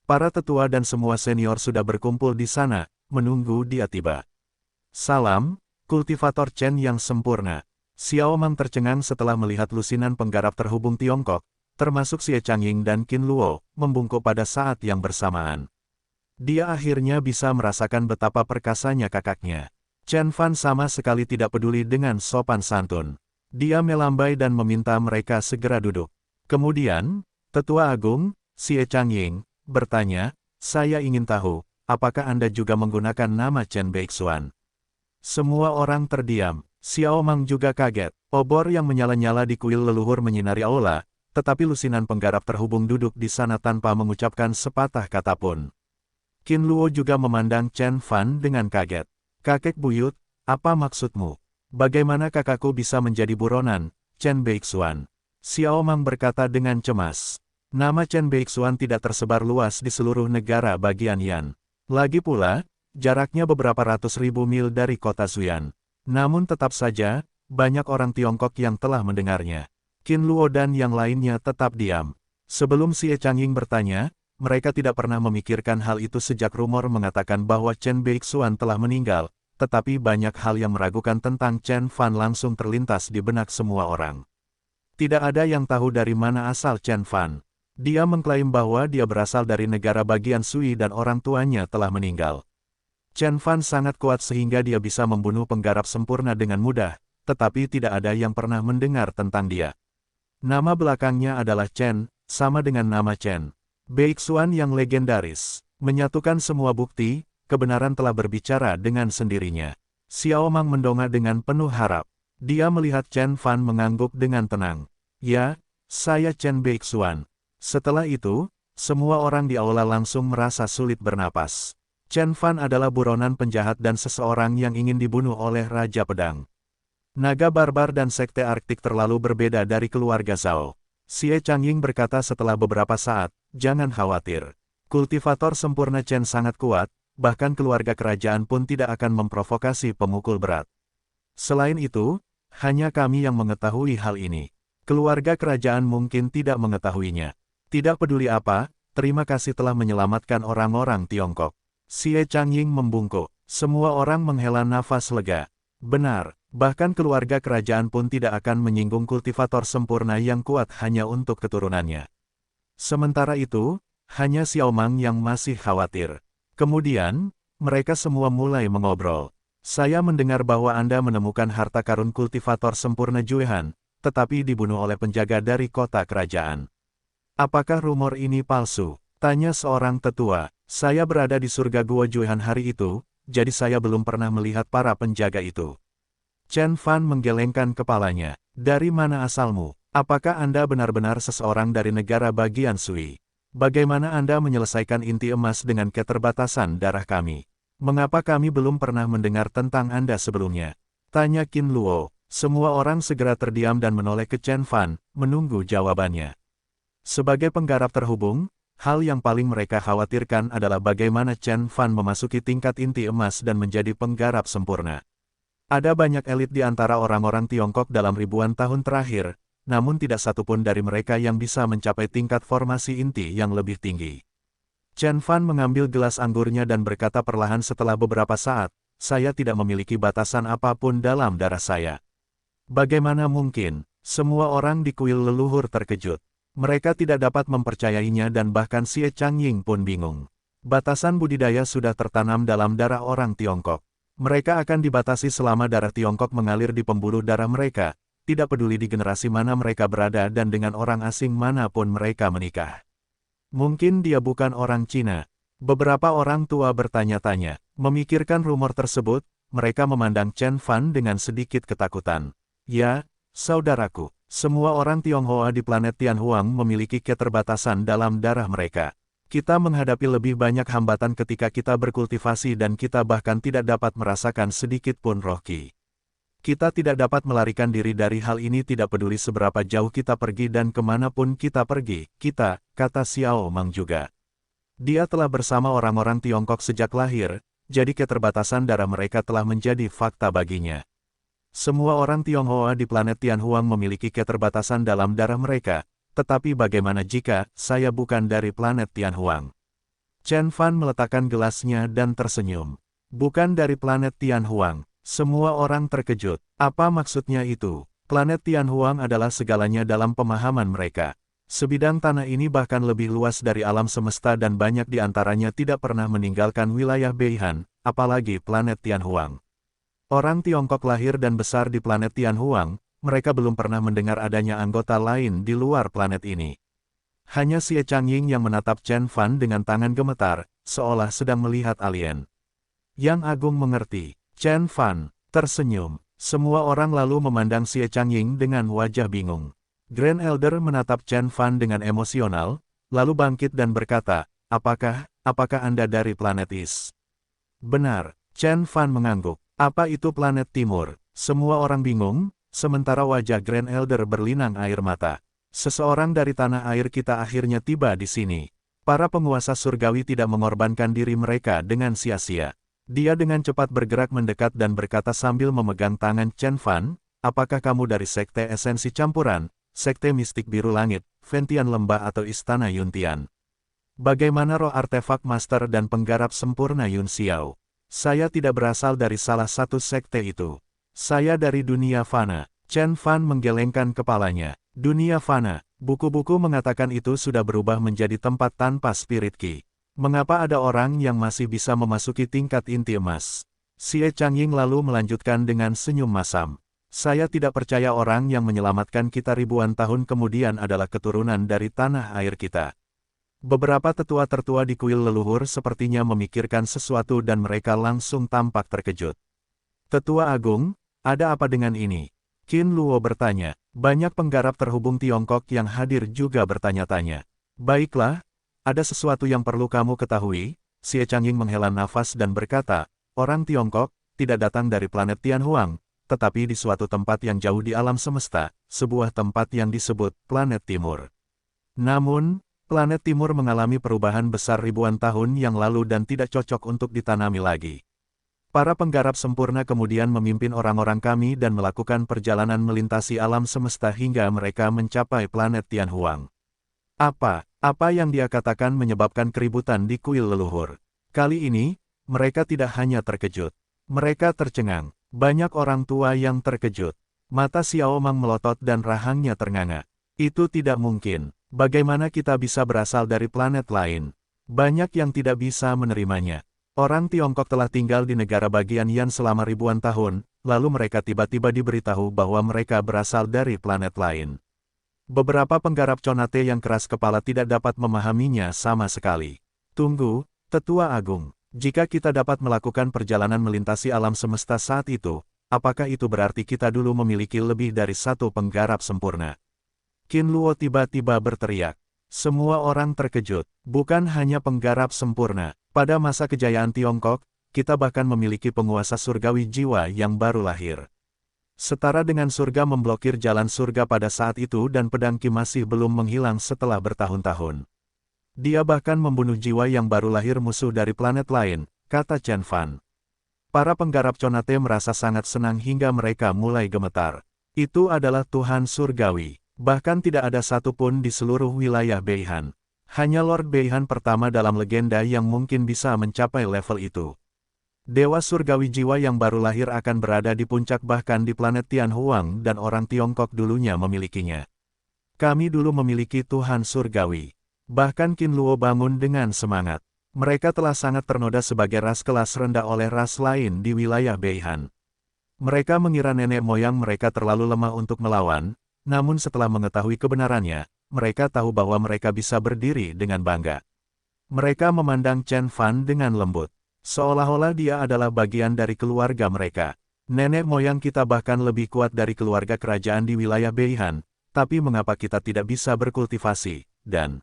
Para tetua dan semua senior sudah berkumpul di sana, menunggu dia tiba. Salam, kultivator Chen yang sempurna. Xiao Mang tercengang setelah melihat lusinan penggarap terhubung Tiongkok, termasuk Xie Changying dan Qin Luo, membungkuk pada saat yang bersamaan. Dia akhirnya bisa merasakan betapa perkasanya kakaknya. Chen Fan sama sekali tidak peduli dengan sopan santun. Dia melambai dan meminta mereka segera duduk. Kemudian, Tetua Agung, Xie Changying, bertanya, "Saya ingin tahu, apakah Anda juga menggunakan nama Chen Beixuan?" Semua orang terdiam. Xiao Mang juga kaget. Obor yang menyala-nyala di kuil leluhur menyinari aula, tetapi lusinan penggarap terhubung duduk di sana tanpa mengucapkan sepatah kata pun. Qin Luo juga memandang Chen Fan dengan kaget. "Kakek buyut, apa maksudmu? Bagaimana kakakku bisa menjadi buronan, Chen Beixuan?" Xiao Mang berkata dengan cemas. Nama Chen Beixuan tidak tersebar luas di seluruh negara bagian Yan. Lagi pula, jaraknya beberapa ratus ribu mil dari kota Zuyan. Namun tetap saja, banyak orang Tiongkok yang telah mendengarnya. Qin Luo dan yang lainnya tetap diam. Sebelum Xie Changying bertanya, mereka tidak pernah memikirkan hal itu sejak rumor mengatakan bahwa Chen Beixuan telah meninggal, tetapi banyak hal yang meragukan tentang Chen Fan langsung terlintas di benak semua orang. Tidak ada yang tahu dari mana asal Chen Fan. Dia mengklaim bahwa dia berasal dari negara bagian Sui dan orang tuanya telah meninggal. Chen Fan sangat kuat sehingga dia bisa membunuh penggarap sempurna dengan mudah, tetapi tidak ada yang pernah mendengar tentang dia. Nama belakangnya adalah Chen, sama dengan nama Chen Beixuan yang legendaris. Menyatukan semua bukti, kebenaran telah berbicara dengan sendirinya. Xiao Mang mendongak dengan penuh harap. Dia melihat Chen Fan mengangguk dengan tenang. Ya, saya Chen Beixuan. Setelah itu, semua orang di aula langsung merasa sulit bernapas. Chen Fan adalah buronan penjahat dan seseorang yang ingin dibunuh oleh Raja Pedang. Naga barbar dan sekte Arktik terlalu berbeda dari keluarga Zhao. Xie Changying berkata setelah beberapa saat, jangan khawatir. Kultivator sempurna Chen sangat kuat, bahkan keluarga kerajaan pun tidak akan memprovokasi pemukul berat. Selain itu, hanya kami yang mengetahui hal ini. Keluarga kerajaan mungkin tidak mengetahuinya. Tidak peduli apa, terima kasih telah menyelamatkan orang-orang Tiongkok. Xie Changying membungkuk. Semua orang menghela nafas lega. Benar, bahkan keluarga kerajaan pun tidak akan menyinggung kultivator sempurna yang kuat hanya untuk keturunannya. Sementara itu, hanya Xiao Mang yang masih khawatir. Kemudian, mereka semua mulai mengobrol. Saya mendengar bahwa Anda menemukan harta karun kultivator sempurna Juehan, tetapi dibunuh oleh penjaga dari kota kerajaan. Apakah rumor ini palsu? Tanya seorang tetua. Saya berada di surga Gua Juehan hari itu, jadi saya belum pernah melihat para penjaga itu. Chen Fan menggelengkan kepalanya. Dari mana asalmu? Apakah Anda benar-benar seseorang dari negara bagian Sui? Bagaimana Anda menyelesaikan inti emas dengan keterbatasan darah kami? Mengapa kami belum pernah mendengar tentang Anda sebelumnya? Tanya Qin Luo. Semua orang segera terdiam dan menoleh ke Chen Fan, menunggu jawabannya. Sebagai penggarap terhubung, hal yang paling mereka khawatirkan adalah bagaimana Chen Fan memasuki tingkat inti emas dan menjadi penggarap sempurna. Ada banyak elit di antara orang-orang Tiongkok dalam ribuan tahun terakhir, namun tidak satupun dari mereka yang bisa mencapai tingkat formasi inti yang lebih tinggi. Chen Fan mengambil gelas anggurnya dan berkata perlahan setelah beberapa saat, saya tidak memiliki batasan apapun dalam darah saya. Bagaimana mungkin? Semua orang di kuil leluhur terkejut. Mereka tidak dapat mempercayainya dan bahkan Xie Changying pun bingung. Batasan budidaya sudah tertanam dalam darah orang Tiongkok. Mereka akan dibatasi selama darah Tiongkok mengalir di pembuluh darah mereka, tidak peduli di generasi mana mereka berada dan dengan orang asing manapun mereka menikah. Mungkin dia bukan orang Cina. Beberapa orang tua bertanya-tanya. Memikirkan rumor tersebut, mereka memandang Chen Fan dengan sedikit ketakutan. Ya, saudaraku. Semua orang Tionghoa di planet Tianhuang memiliki keterbatasan dalam darah mereka. Kita menghadapi lebih banyak hambatan ketika kita berkultivasi dan kita bahkan tidak dapat merasakan sedikit pun roh Qi. Kita tidak dapat melarikan diri dari hal ini tidak peduli seberapa jauh kita pergi dan kemanapun kita pergi, kata Xiao Mang juga. Dia telah bersama orang-orang Tiongkok sejak lahir, jadi keterbatasan darah mereka telah menjadi fakta baginya. Semua orang Tionghoa di planet Tianhuang memiliki keterbatasan dalam darah mereka, tetapi bagaimana jika saya bukan dari planet Tianhuang? Chen Fan meletakkan gelasnya dan tersenyum. Bukan dari planet Tianhuang. Semua orang terkejut. Apa maksudnya itu? Planet Tianhuang adalah segalanya dalam pemahaman mereka. Sebidang tanah ini bahkan lebih luas dari alam semesta dan banyak di antaranya tidak pernah meninggalkan wilayah Beihan, apalagi planet Tianhuang. Orang Tiongkok lahir dan besar di planet Tianhuang, mereka belum pernah mendengar adanya anggota lain di luar planet ini. Hanya Xie Changying yang menatap Chen Fan dengan tangan gemetar, seolah sedang melihat alien. Yang Agung mengerti. Chen Fan tersenyum. Semua orang lalu memandang Xie Changying dengan wajah bingung. Grand Elder menatap Chen Fan dengan emosional, lalu bangkit dan berkata, apakah Anda dari planet Is? Benar, Chen Fan mengangguk. Apa itu planet timur? Semua orang bingung, sementara wajah Grand Elder berlinang air mata. Seseorang dari tanah air kita akhirnya tiba di sini. Para penguasa surgawi tidak mengorbankan diri mereka dengan sia-sia. Dia dengan cepat bergerak mendekat dan berkata sambil memegang tangan Chen Fan, apakah kamu dari sekte esensi campuran, sekte mistik biru langit, Ventian lembah atau istana Yuntian? Bagaimana roh artefak master dan penggarap sempurna Yun Xiao? Saya tidak berasal dari salah satu sekte itu. Saya dari dunia fana. Chen Fan menggelengkan kepalanya. Dunia fana. Buku-buku mengatakan itu sudah berubah menjadi tempat tanpa spirit ki. Mengapa ada orang yang masih bisa memasuki tingkat inti emas? Xie Changying lalu melanjutkan dengan senyum masam. Saya tidak percaya orang yang menyelamatkan kita ribuan tahun kemudian adalah keturunan dari tanah air kita. Beberapa tetua tertua di kuil leluhur sepertinya memikirkan sesuatu dan mereka langsung tampak terkejut. Tetua Agung, ada apa dengan ini? Qin Luo bertanya. Banyak penggarap terhubung Tiongkok yang hadir juga bertanya-tanya. Baiklah, ada sesuatu yang perlu kamu ketahui. Xie Changying menghela nafas dan berkata, orang Tiongkok tidak datang dari planet Tianhuang, tetapi di suatu tempat yang jauh di alam semesta, sebuah tempat yang disebut planet Timur. Namun, planet Timur mengalami perubahan besar ribuan tahun yang lalu dan tidak cocok untuk ditanami lagi. Para penggarap sempurna kemudian memimpin orang-orang kami dan melakukan perjalanan melintasi alam semesta hingga mereka mencapai planet Tianhuang. Apa yang dia katakan menyebabkan keributan di kuil leluhur. Kali ini, mereka tidak hanya terkejut. Mereka tercengang. Banyak orang tua yang terkejut. Mata Xiao Mang melotot dan rahangnya ternganga. Itu tidak mungkin. Bagaimana kita bisa berasal dari planet lain? Banyak yang tidak bisa menerimanya. Orang Tiongkok telah tinggal di negara bagian Yan selama ribuan tahun, lalu mereka tiba-tiba diberitahu bahwa mereka berasal dari planet lain. Beberapa penggarap Conate yang keras kepala tidak dapat memahaminya sama sekali. Tunggu, Tetua Agung. Jika kita dapat melakukan perjalanan melintasi alam semesta saat itu, apakah itu berarti kita dulu memiliki lebih dari satu penggarap sempurna? Qin Luo tiba-tiba berteriak. Semua orang terkejut. Bukan hanya penggarap sempurna. Pada masa kejayaan Tiongkok, kita bahkan memiliki penguasa surgawi jiwa yang baru lahir. Setara dengan surga memblokir jalan surga pada saat itu dan pedang Qi masih belum menghilang setelah bertahun-tahun. Dia bahkan membunuh jiwa yang baru lahir musuh dari planet lain, kata Chen Fan. Para penggarap Conate merasa sangat senang hingga mereka mulai gemetar. Itu adalah Tuhan surgawi. Bahkan tidak ada satupun di seluruh wilayah Beihan. Hanya Lord Beihan pertama dalam legenda yang mungkin bisa mencapai level itu. Dewa surgawi jiwa yang baru lahir akan berada di puncak bahkan di planet Tianhuang dan orang Tiongkok dulunya memilikinya. Kami dulu memiliki Tuhan surgawi. Bahkan Qin Luo bangun dengan semangat. Mereka telah sangat ternoda sebagai ras kelas rendah oleh ras lain di wilayah Beihan. Mereka mengira nenek moyang mereka terlalu lemah untuk melawan, namun setelah mengetahui kebenarannya, mereka tahu bahwa mereka bisa berdiri dengan bangga. Mereka memandang Chen Fan dengan lembut. Seolah-olah dia adalah bagian dari keluarga mereka. Nenek moyang kita bahkan lebih kuat dari keluarga kerajaan di wilayah Beihan, tapi mengapa kita tidak bisa berkultivasi, dan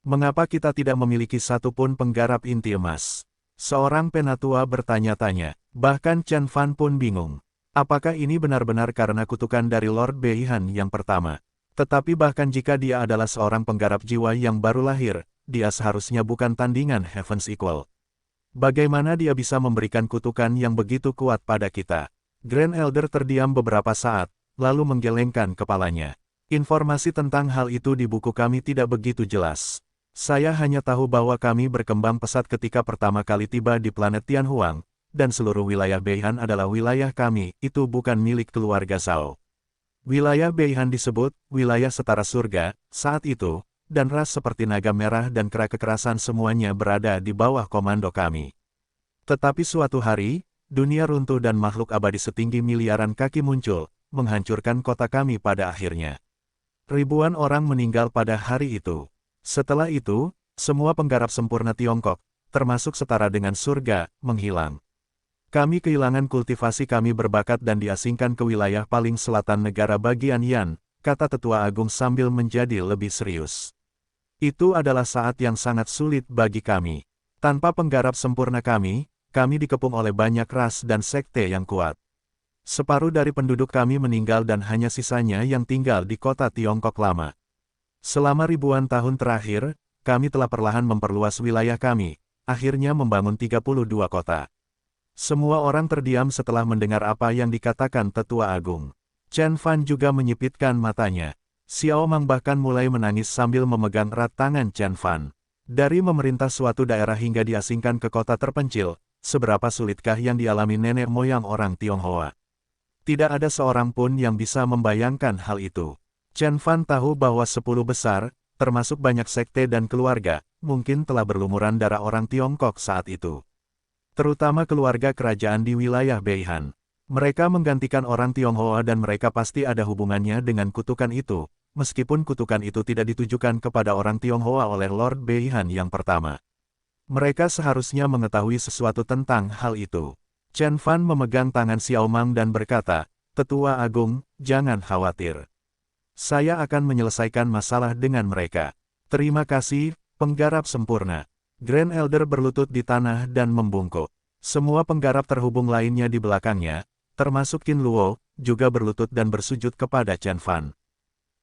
mengapa kita tidak memiliki satupun penggarap inti emas? Seorang penatua bertanya-tanya, bahkan Chen Fan pun bingung. Apakah ini benar-benar karena kutukan dari Lord Beihan yang pertama? Tetapi bahkan jika dia adalah seorang penggarap jiwa yang baru lahir, dia seharusnya bukan tandingan Heaven's Equal. Bagaimana dia bisa memberikan kutukan yang begitu kuat pada kita? Grand Elder terdiam beberapa saat, lalu menggelengkan kepalanya. Informasi tentang hal itu di buku kami tidak begitu jelas. Saya hanya tahu bahwa kami berkembang pesat ketika pertama kali tiba di planet Tianhuang, dan seluruh wilayah Beihan adalah wilayah kami, itu bukan milik keluarga Zhao. Wilayah Beihan disebut wilayah setara surga saat itu, dan ras seperti naga merah dan kera kekerasan semuanya berada di bawah komando kami. Tetapi suatu hari, dunia runtuh dan makhluk abadi setinggi miliaran kaki muncul, menghancurkan kota kami pada akhirnya. Ribuan orang meninggal pada hari itu. Setelah itu, semua penggarap sempurna Tiongkok, termasuk setara dengan surga, menghilang. Kami kehilangan kultivasi kami berbakat dan diasingkan ke wilayah paling selatan negara bagian Yan, kata Tetua Agung sambil menjadi lebih serius. Itu adalah saat yang sangat sulit bagi kami. Tanpa penggarap sempurna kami dikepung oleh banyak ras dan sekte yang kuat. Separuh dari penduduk kami meninggal dan hanya sisanya yang tinggal di kota Tiongkok lama. Selama ribuan tahun terakhir, kami telah perlahan memperluas wilayah kami, akhirnya membangun 32 kota. Semua orang terdiam setelah mendengar apa yang dikatakan Tetua Agung. Chen Fan juga menyipitkan matanya. Xiao Mang bahkan mulai menangis sambil memegang erat tangan Chen Fan. Dari memerintah suatu daerah hingga diasingkan ke kota terpencil, seberapa sulitkah yang dialami nenek moyang orang Tionghoa? Tidak ada seorang pun yang bisa membayangkan hal itu. Chen Fan tahu bahwa 10 besar, termasuk banyak sekte dan keluarga, mungkin telah berlumuran darah orang Tiongkok saat itu. Terutama keluarga kerajaan di wilayah Beihan. Mereka menggantikan orang Tionghoa dan mereka pasti ada hubungannya dengan kutukan itu, meskipun kutukan itu tidak ditujukan kepada orang Tionghoa oleh Lord Beihan yang pertama. Mereka seharusnya mengetahui sesuatu tentang hal itu. Chen Fan memegang tangan Xiao Mang dan berkata, "Tetua Agung, jangan khawatir. Saya akan menyelesaikan masalah dengan mereka. Terima kasih, penggarap sempurna." Grand Elder berlutut di tanah dan membungkuk. Semua penggarap terhubung lainnya di belakangnya, termasuk Qin Luo, juga berlutut dan bersujud kepada Chen Fan.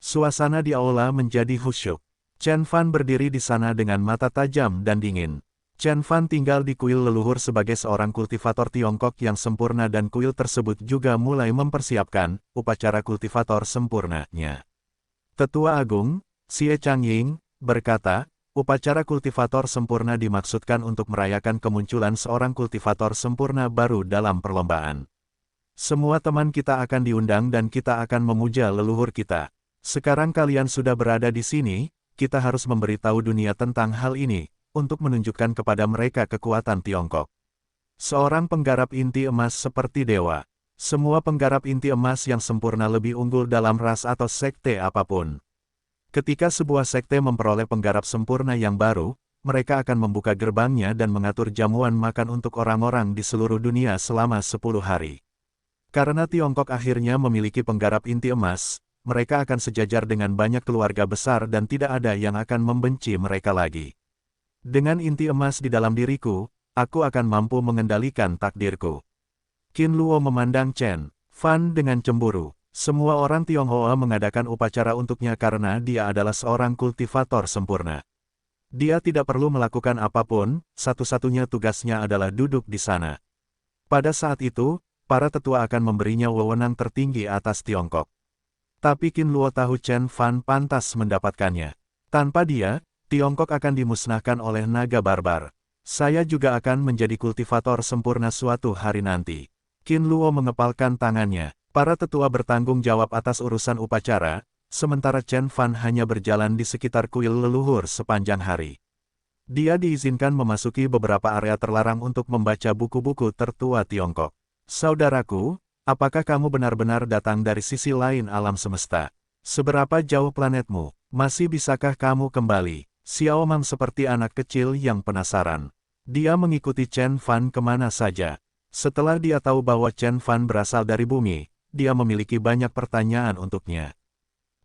Suasana di aula menjadi khusyuk. Chen Fan berdiri di sana dengan mata tajam dan dingin. Chen Fan tinggal di kuil leluhur sebagai seorang kultivator Tiongkok yang sempurna dan kuil tersebut juga mulai mempersiapkan upacara kultivator sempurnanya. Tetua Agung, Xie Changying, berkata, upacara kultivator sempurna dimaksudkan untuk merayakan kemunculan seorang kultivator sempurna baru dalam perlombaan. Semua teman kita akan diundang dan kita akan memuja leluhur kita. Sekarang kalian sudah berada di sini, kita harus memberitahu dunia tentang hal ini, untuk menunjukkan kepada mereka kekuatan Tiongkok. Seorang penggarap inti emas seperti dewa. Semua penggarap inti emas yang sempurna lebih unggul dalam ras atau sekte apapun. Ketika sebuah sekte memperoleh penggarap sempurna yang baru, mereka akan membuka gerbangnya dan mengatur jamuan makan untuk orang-orang di seluruh dunia selama 10 hari. Karena Tiongkok akhirnya memiliki penggarap inti emas, mereka akan sejajar dengan banyak keluarga besar dan tidak ada yang akan membenci mereka lagi. Dengan inti emas di dalam diriku, aku akan mampu mengendalikan takdirku. Qin Luo memandang Chen Fan dengan cemburu. Semua orang Tionghoa mengadakan upacara untuknya karena dia adalah seorang kultivator sempurna. Dia tidak perlu melakukan apapun, satu-satunya tugasnya adalah duduk di sana. Pada saat itu, para tetua akan memberinya wewenang tertinggi atas Tiongkok. Tapi Qin Luo tahu Chen Fan pantas mendapatkannya. Tanpa dia, Tiongkok akan dimusnahkan oleh naga barbar. Saya juga akan menjadi kultivator sempurna suatu hari nanti. Qin Luo mengepalkan tangannya. Para tetua bertanggung jawab atas urusan upacara, sementara Chen Fan hanya berjalan di sekitar kuil leluhur sepanjang hari. Dia diizinkan memasuki beberapa area terlarang untuk membaca buku-buku tertua Tiongkok. Saudaraku, apakah kamu benar-benar datang dari sisi lain alam semesta? Seberapa jauh planetmu? Masih bisakah kamu kembali? Xiao Mang seperti anak kecil yang penasaran. Dia mengikuti Chen Fan kemana saja. Setelah dia tahu bahwa Chen Fan berasal dari bumi, dia memiliki banyak pertanyaan untuknya.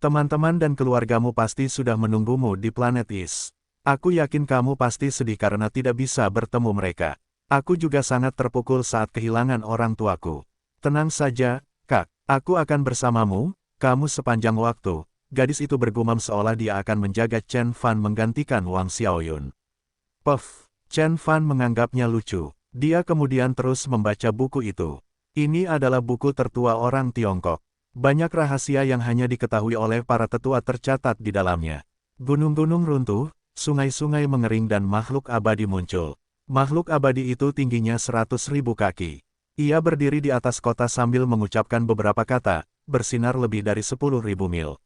Teman-teman dan keluargamu pasti sudah menunggumu di planet Is. Aku yakin kamu pasti sedih karena tidak bisa bertemu mereka. Aku juga sangat terpukul saat kehilangan orang tuaku. Tenang saja, Kak. Aku akan bersamamu, kamu sepanjang waktu. Gadis itu bergumam seolah dia akan menjaga Chen Fan menggantikan Wang Xiaoyun. Puff, Chen Fan menganggapnya lucu. Dia kemudian terus membaca buku itu. Ini adalah buku tertua orang Tiongkok. Banyak rahasia yang hanya diketahui oleh para tetua tercatat di dalamnya. Gunung-gunung runtuh, sungai-sungai mengering dan makhluk abadi muncul. Makhluk abadi itu tingginya 100.000 kaki. Ia berdiri di atas kota sambil mengucapkan beberapa kata, bersinar lebih dari 10.000 mil.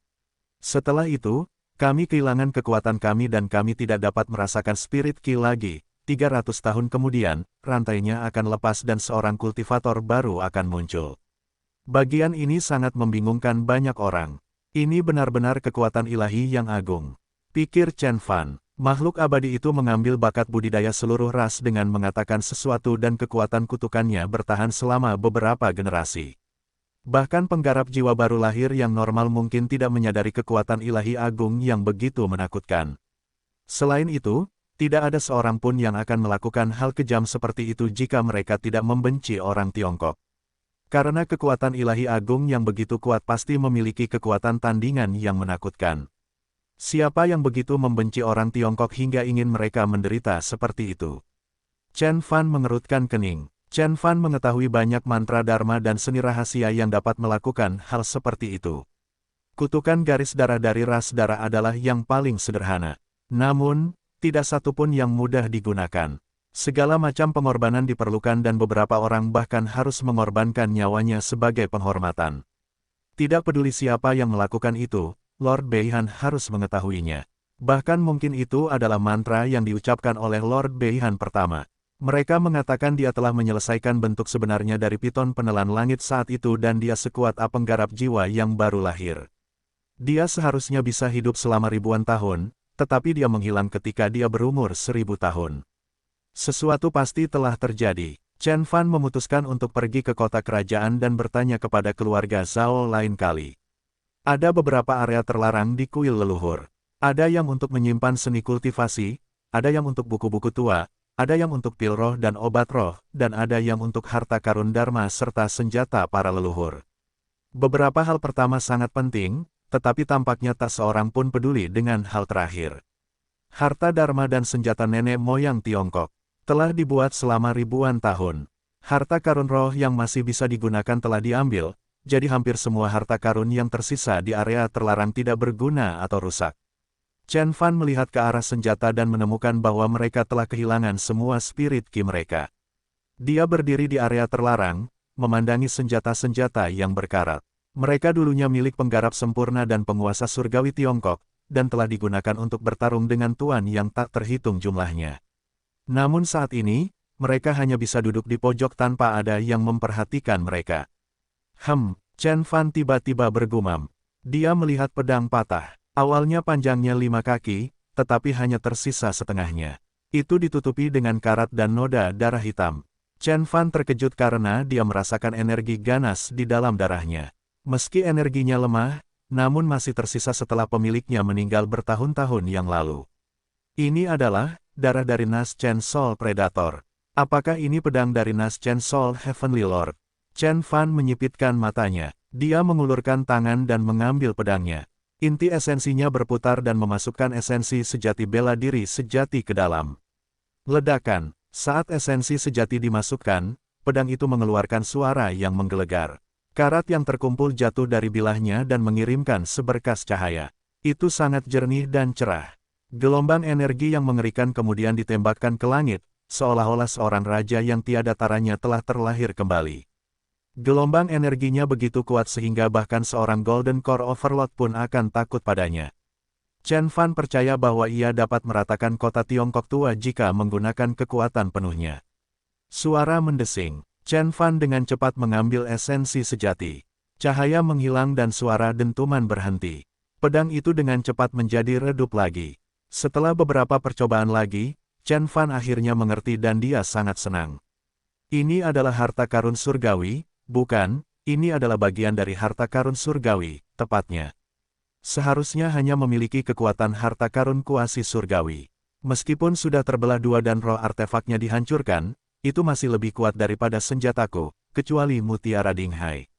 Setelah itu, kami kehilangan kekuatan kami dan kami tidak dapat merasakan spirit ki lagi. 300 tahun kemudian, rantainya akan lepas dan seorang kultivator baru akan muncul. Bagian ini sangat membingungkan banyak orang. Ini benar-benar kekuatan ilahi yang agung. Pikir Chen Fan. Makhluk abadi itu mengambil bakat budidaya seluruh ras dengan mengatakan sesuatu dan kekuatan kutukannya bertahan selama beberapa generasi. Bahkan penggarap jiwa baru lahir yang normal mungkin tidak menyadari kekuatan ilahi agung yang begitu menakutkan. Selain itu, tidak ada seorang pun yang akan melakukan hal kejam seperti itu jika mereka tidak membenci orang Tiongkok. Karena kekuatan ilahi agung yang begitu kuat pasti memiliki kekuatan tandingan yang menakutkan. Siapa yang begitu membenci orang Tiongkok hingga ingin mereka menderita seperti itu? Chen Fan mengerutkan kening. Chen Fan mengetahui banyak mantra dharma dan seni rahasia yang dapat melakukan hal seperti itu. Kutukan garis darah dari ras darah adalah yang paling sederhana. Namun, Tidak satupun yang mudah digunakan. Segala macam pengorbanan diperlukan dan beberapa orang bahkan harus mengorbankan nyawanya sebagai penghormatan. Tidak peduli siapa yang melakukan itu, Lord Beihan harus mengetahuinya. Bahkan mungkin itu adalah mantra yang diucapkan oleh Lord Beihan pertama. Mereka mengatakan dia telah menyelesaikan bentuk sebenarnya dari piton penelan langit saat itu dan dia sekuat penggarap jiwa yang baru lahir. Dia seharusnya bisa hidup selama ribuan tahun, tetapi dia menghilang ketika dia berumur 1000 tahun. Sesuatu pasti telah terjadi. Chen Fan memutuskan untuk pergi ke kota kerajaan dan bertanya kepada keluarga Zhao lain kali. Ada beberapa area terlarang di kuil leluhur. Ada yang untuk menyimpan seni kultivasi, ada yang untuk buku-buku tua, ada yang untuk pil roh dan obat roh, dan ada yang untuk harta karun dharma serta senjata para leluhur. Beberapa hal pertama sangat penting, tetapi tampaknya tak seorang pun peduli dengan hal terakhir. Harta dharma dan senjata nenek moyang Tiongkok telah dibuat selama ribuan tahun. Harta karun roh yang masih bisa digunakan telah diambil, jadi hampir semua harta karun yang tersisa di area terlarang tidak berguna atau rusak. Chen Fan melihat ke arah senjata dan menemukan bahwa mereka telah kehilangan semua spirit ki mereka. Dia berdiri di area terlarang, memandangi senjata-senjata yang berkarat. Mereka dulunya milik penggarap sempurna dan penguasa surgawi Tiongkok, dan telah digunakan untuk bertarung dengan tuan yang tak terhitung jumlahnya. Namun saat ini, mereka hanya bisa duduk di pojok tanpa ada yang memperhatikan mereka. Chen Fan tiba-tiba bergumam. Dia melihat pedang patah. Awalnya panjangnya 5 kaki, tetapi hanya tersisa setengahnya. Itu ditutupi dengan karat dan noda darah hitam. Chen Fan terkejut karena dia merasakan energi ganas di dalam darahnya. Meski energinya lemah, namun masih tersisa setelah pemiliknya meninggal bertahun-tahun yang lalu. Ini adalah darah dari Nas Chen Soul Predator. Apakah ini pedang dari Nas Chen Soul Heavenly Lord? Chen Fan menyipitkan matanya. Dia mengulurkan tangan dan mengambil pedangnya. Inti esensinya berputar dan memasukkan esensi sejati bela diri sejati ke dalam. Ledakan. Saat esensi sejati dimasukkan, pedang itu mengeluarkan suara yang menggelegar. Karat yang terkumpul jatuh dari bilahnya dan mengirimkan seberkas cahaya. Itu sangat jernih dan cerah. Gelombang energi yang mengerikan kemudian ditembakkan ke langit, seolah-olah seorang raja yang tiada taranya telah terlahir kembali. Gelombang energinya begitu kuat sehingga bahkan seorang Golden Core Overlord pun akan takut padanya. Chen Fan percaya bahwa ia dapat meratakan kota Tiongkok tua jika menggunakan kekuatan penuhnya. Suara mendesing. Chen Fan dengan cepat mengambil esensi sejati. Cahaya menghilang dan suara dentuman berhenti. Pedang itu dengan cepat menjadi redup lagi. Setelah beberapa percobaan lagi, Chen Fan akhirnya mengerti dan dia sangat senang. Ini adalah harta karun surgawi. Bukan, ini adalah bagian dari harta karun surgawi, tepatnya. Seharusnya hanya memiliki kekuatan harta karun kuasi surgawi. Meskipun sudah terbelah dua dan roh artefaknya dihancurkan, itu masih lebih kuat daripada senjataku, kecuali mutiara Dinghai.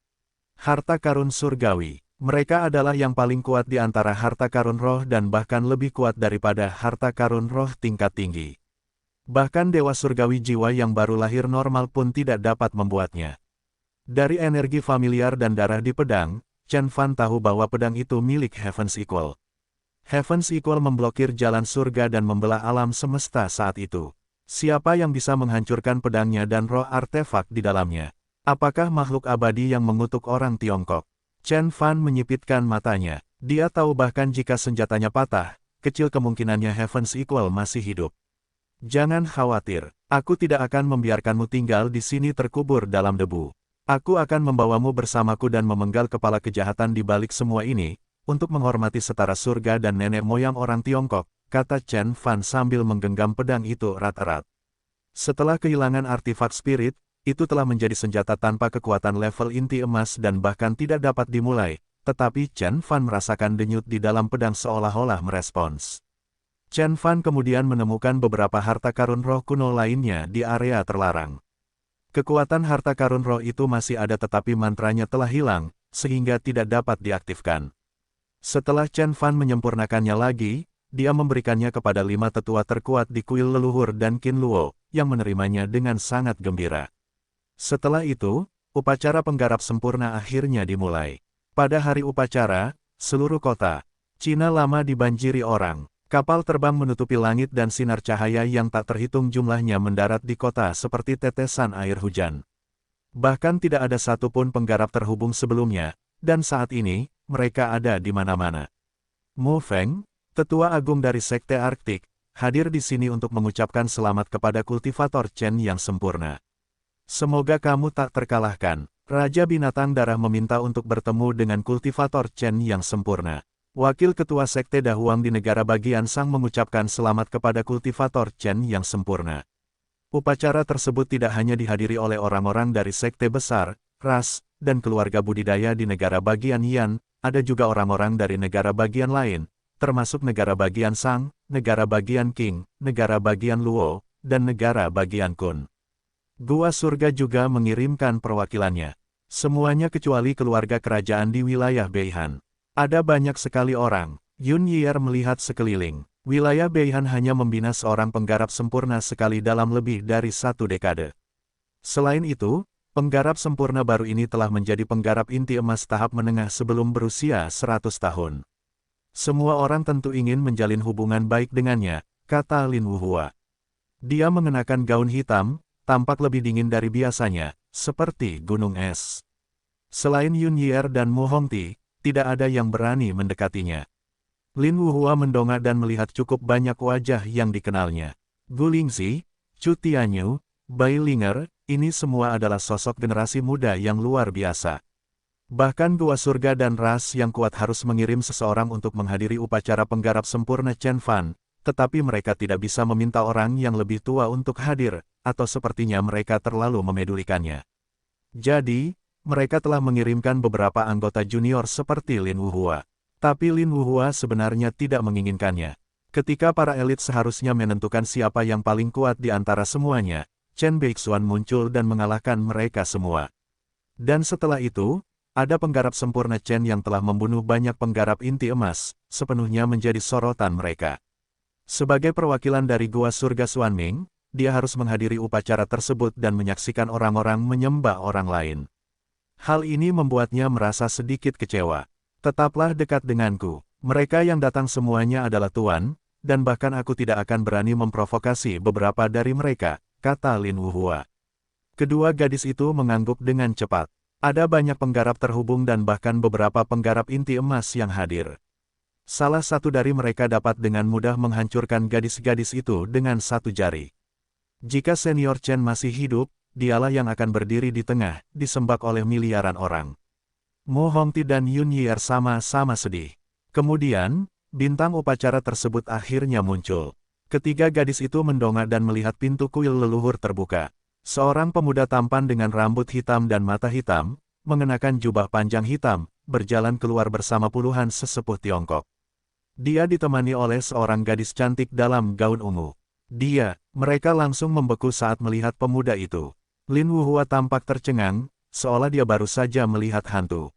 Harta karun surgawi. Mereka adalah yang paling kuat di antara harta karun roh dan bahkan lebih kuat daripada harta karun roh tingkat tinggi. Bahkan dewa surgawi jiwa yang baru lahir normal pun tidak dapat membuatnya. Dari energi familiar dan darah di pedang, Chen Fan tahu bahwa pedang itu milik Heaven's Equal. Heaven's Equal memblokir jalan surga dan membelah alam semesta saat itu. Siapa yang bisa menghancurkan pedangnya dan roh artefak di dalamnya? Apakah makhluk abadi yang mengutuk orang Tiongkok? Chen Fan menyipitkan matanya. Dia tahu bahkan jika senjatanya patah, kecil kemungkinannya Heaven's Equal masih hidup. Jangan khawatir, aku tidak akan membiarkanmu tinggal di sini terkubur dalam debu. Aku akan membawamu bersamaku dan memenggal kepala kejahatan di balik semua ini, untuk menghormati setara surga dan nenek moyang orang Tiongkok, kata Chen Fan sambil menggenggam pedang itu erat-erat. Setelah kehilangan artefak spirit, itu telah menjadi senjata tanpa kekuatan level inti emas dan bahkan tidak dapat dimulai, tetapi Chen Fan merasakan denyut di dalam pedang seolah-olah merespons. Chen Fan kemudian menemukan beberapa harta karun roh kuno lainnya di area terlarang. Kekuatan harta karun roh itu masih ada tetapi mantranya telah hilang, sehingga tidak dapat diaktifkan. Setelah Chen Fan menyempurnakannya lagi, dia memberikannya kepada 5 tetua terkuat di kuil leluhur dan Qin Luo, yang menerimanya dengan sangat gembira. Setelah itu, upacara penggarap sempurna akhirnya dimulai. Pada hari upacara, seluruh kota Cina lama dibanjiri orang. Kapal terbang menutupi langit dan sinar cahaya yang tak terhitung jumlahnya mendarat di kota seperti tetesan air hujan. Bahkan tidak ada satupun penggarap terhubung sebelumnya, dan saat ini, mereka ada di mana-mana. Mo Feng, tetua agung dari Sekte Arktik, hadir di sini untuk mengucapkan selamat kepada kultivator Chen yang sempurna. Semoga kamu tak terkalahkan. Raja Binatang Darah meminta untuk bertemu dengan kultivator Chen yang sempurna. Wakil Ketua Sekte Dahuang di negara bagian Sang mengucapkan selamat kepada kultivator Chen yang sempurna. Upacara tersebut tidak hanya dihadiri oleh orang-orang dari sekte besar, ras, dan keluarga budidaya di negara bagian Yan, ada juga orang-orang dari negara bagian lain, termasuk negara bagian Sang, negara bagian Qing, negara bagian Luo, dan negara bagian Kun. Gua Surga juga mengirimkan perwakilannya. Semuanya kecuali keluarga kerajaan di wilayah Beihan. Ada banyak sekali orang. Yun Yier melihat sekeliling. Wilayah Beihan hanya membina seorang penggarap sempurna sekali dalam lebih dari 1 dekade. Selain itu, penggarap sempurna baru ini telah menjadi penggarap inti emas tahap menengah sebelum berusia 100 tahun. Semua orang tentu ingin menjalin hubungan baik dengannya, kata Lin Wuhua. Dia mengenakan gaun hitam, tampak lebih dingin dari biasanya, seperti gunung es. Selain Yun Yier dan Mu Hongti, tidak ada yang berani mendekatinya. Lin Wuhua mendongak dan melihat cukup banyak wajah yang dikenalnya. Gu Lingzi, Chu Tianyu, Bai Linger, ini semua adalah sosok generasi muda yang luar biasa. Bahkan Gua Surga dan ras yang kuat harus mengirim seseorang untuk menghadiri upacara penggarap sempurna Chen Fan, tetapi mereka tidak bisa meminta orang yang lebih tua untuk hadir, atau sepertinya mereka terlalu memedulikannya. Jadi, mereka telah mengirimkan beberapa anggota junior seperti Lin Wuhua. Tapi Lin Wuhua sebenarnya tidak menginginkannya. Ketika para elit seharusnya menentukan siapa yang paling kuat di antara semuanya, Chen Beixuan muncul dan mengalahkan mereka semua. Dan setelah itu, ada penggarap sempurna Chen yang telah membunuh banyak penggarap inti emas, sepenuhnya menjadi sorotan mereka. Sebagai perwakilan dari Gua Surga Xuanming, dia harus menghadiri upacara tersebut dan menyaksikan orang-orang menyembah orang lain. Hal ini membuatnya merasa sedikit kecewa. Tetaplah dekat denganku. Mereka yang datang semuanya adalah tuan, dan bahkan aku tidak akan berani memprovokasi beberapa dari mereka, kata Lin Wuhua. Kedua gadis itu mengangguk dengan cepat. Ada banyak penggarap terhubung dan bahkan beberapa penggarap inti emas yang hadir. Salah satu dari mereka dapat dengan mudah menghancurkan gadis-gadis itu dengan 1 jari. Jika senior Chen masih hidup, dialah yang akan berdiri di tengah, disembah oleh miliaran orang. Mo Hongti dan Yun Yier sama-sama sedih. Kemudian, bintang upacara tersebut akhirnya muncul. Ketiga gadis itu mendongak dan melihat pintu kuil leluhur terbuka. Seorang pemuda tampan dengan rambut hitam dan mata hitam, mengenakan jubah panjang hitam, berjalan keluar bersama puluhan sesepuh Tiongkok. Dia ditemani oleh seorang gadis cantik dalam gaun ungu. Mereka langsung membeku saat melihat pemuda itu. Lin Wuhua tampak tercengang, seolah dia baru saja melihat hantu.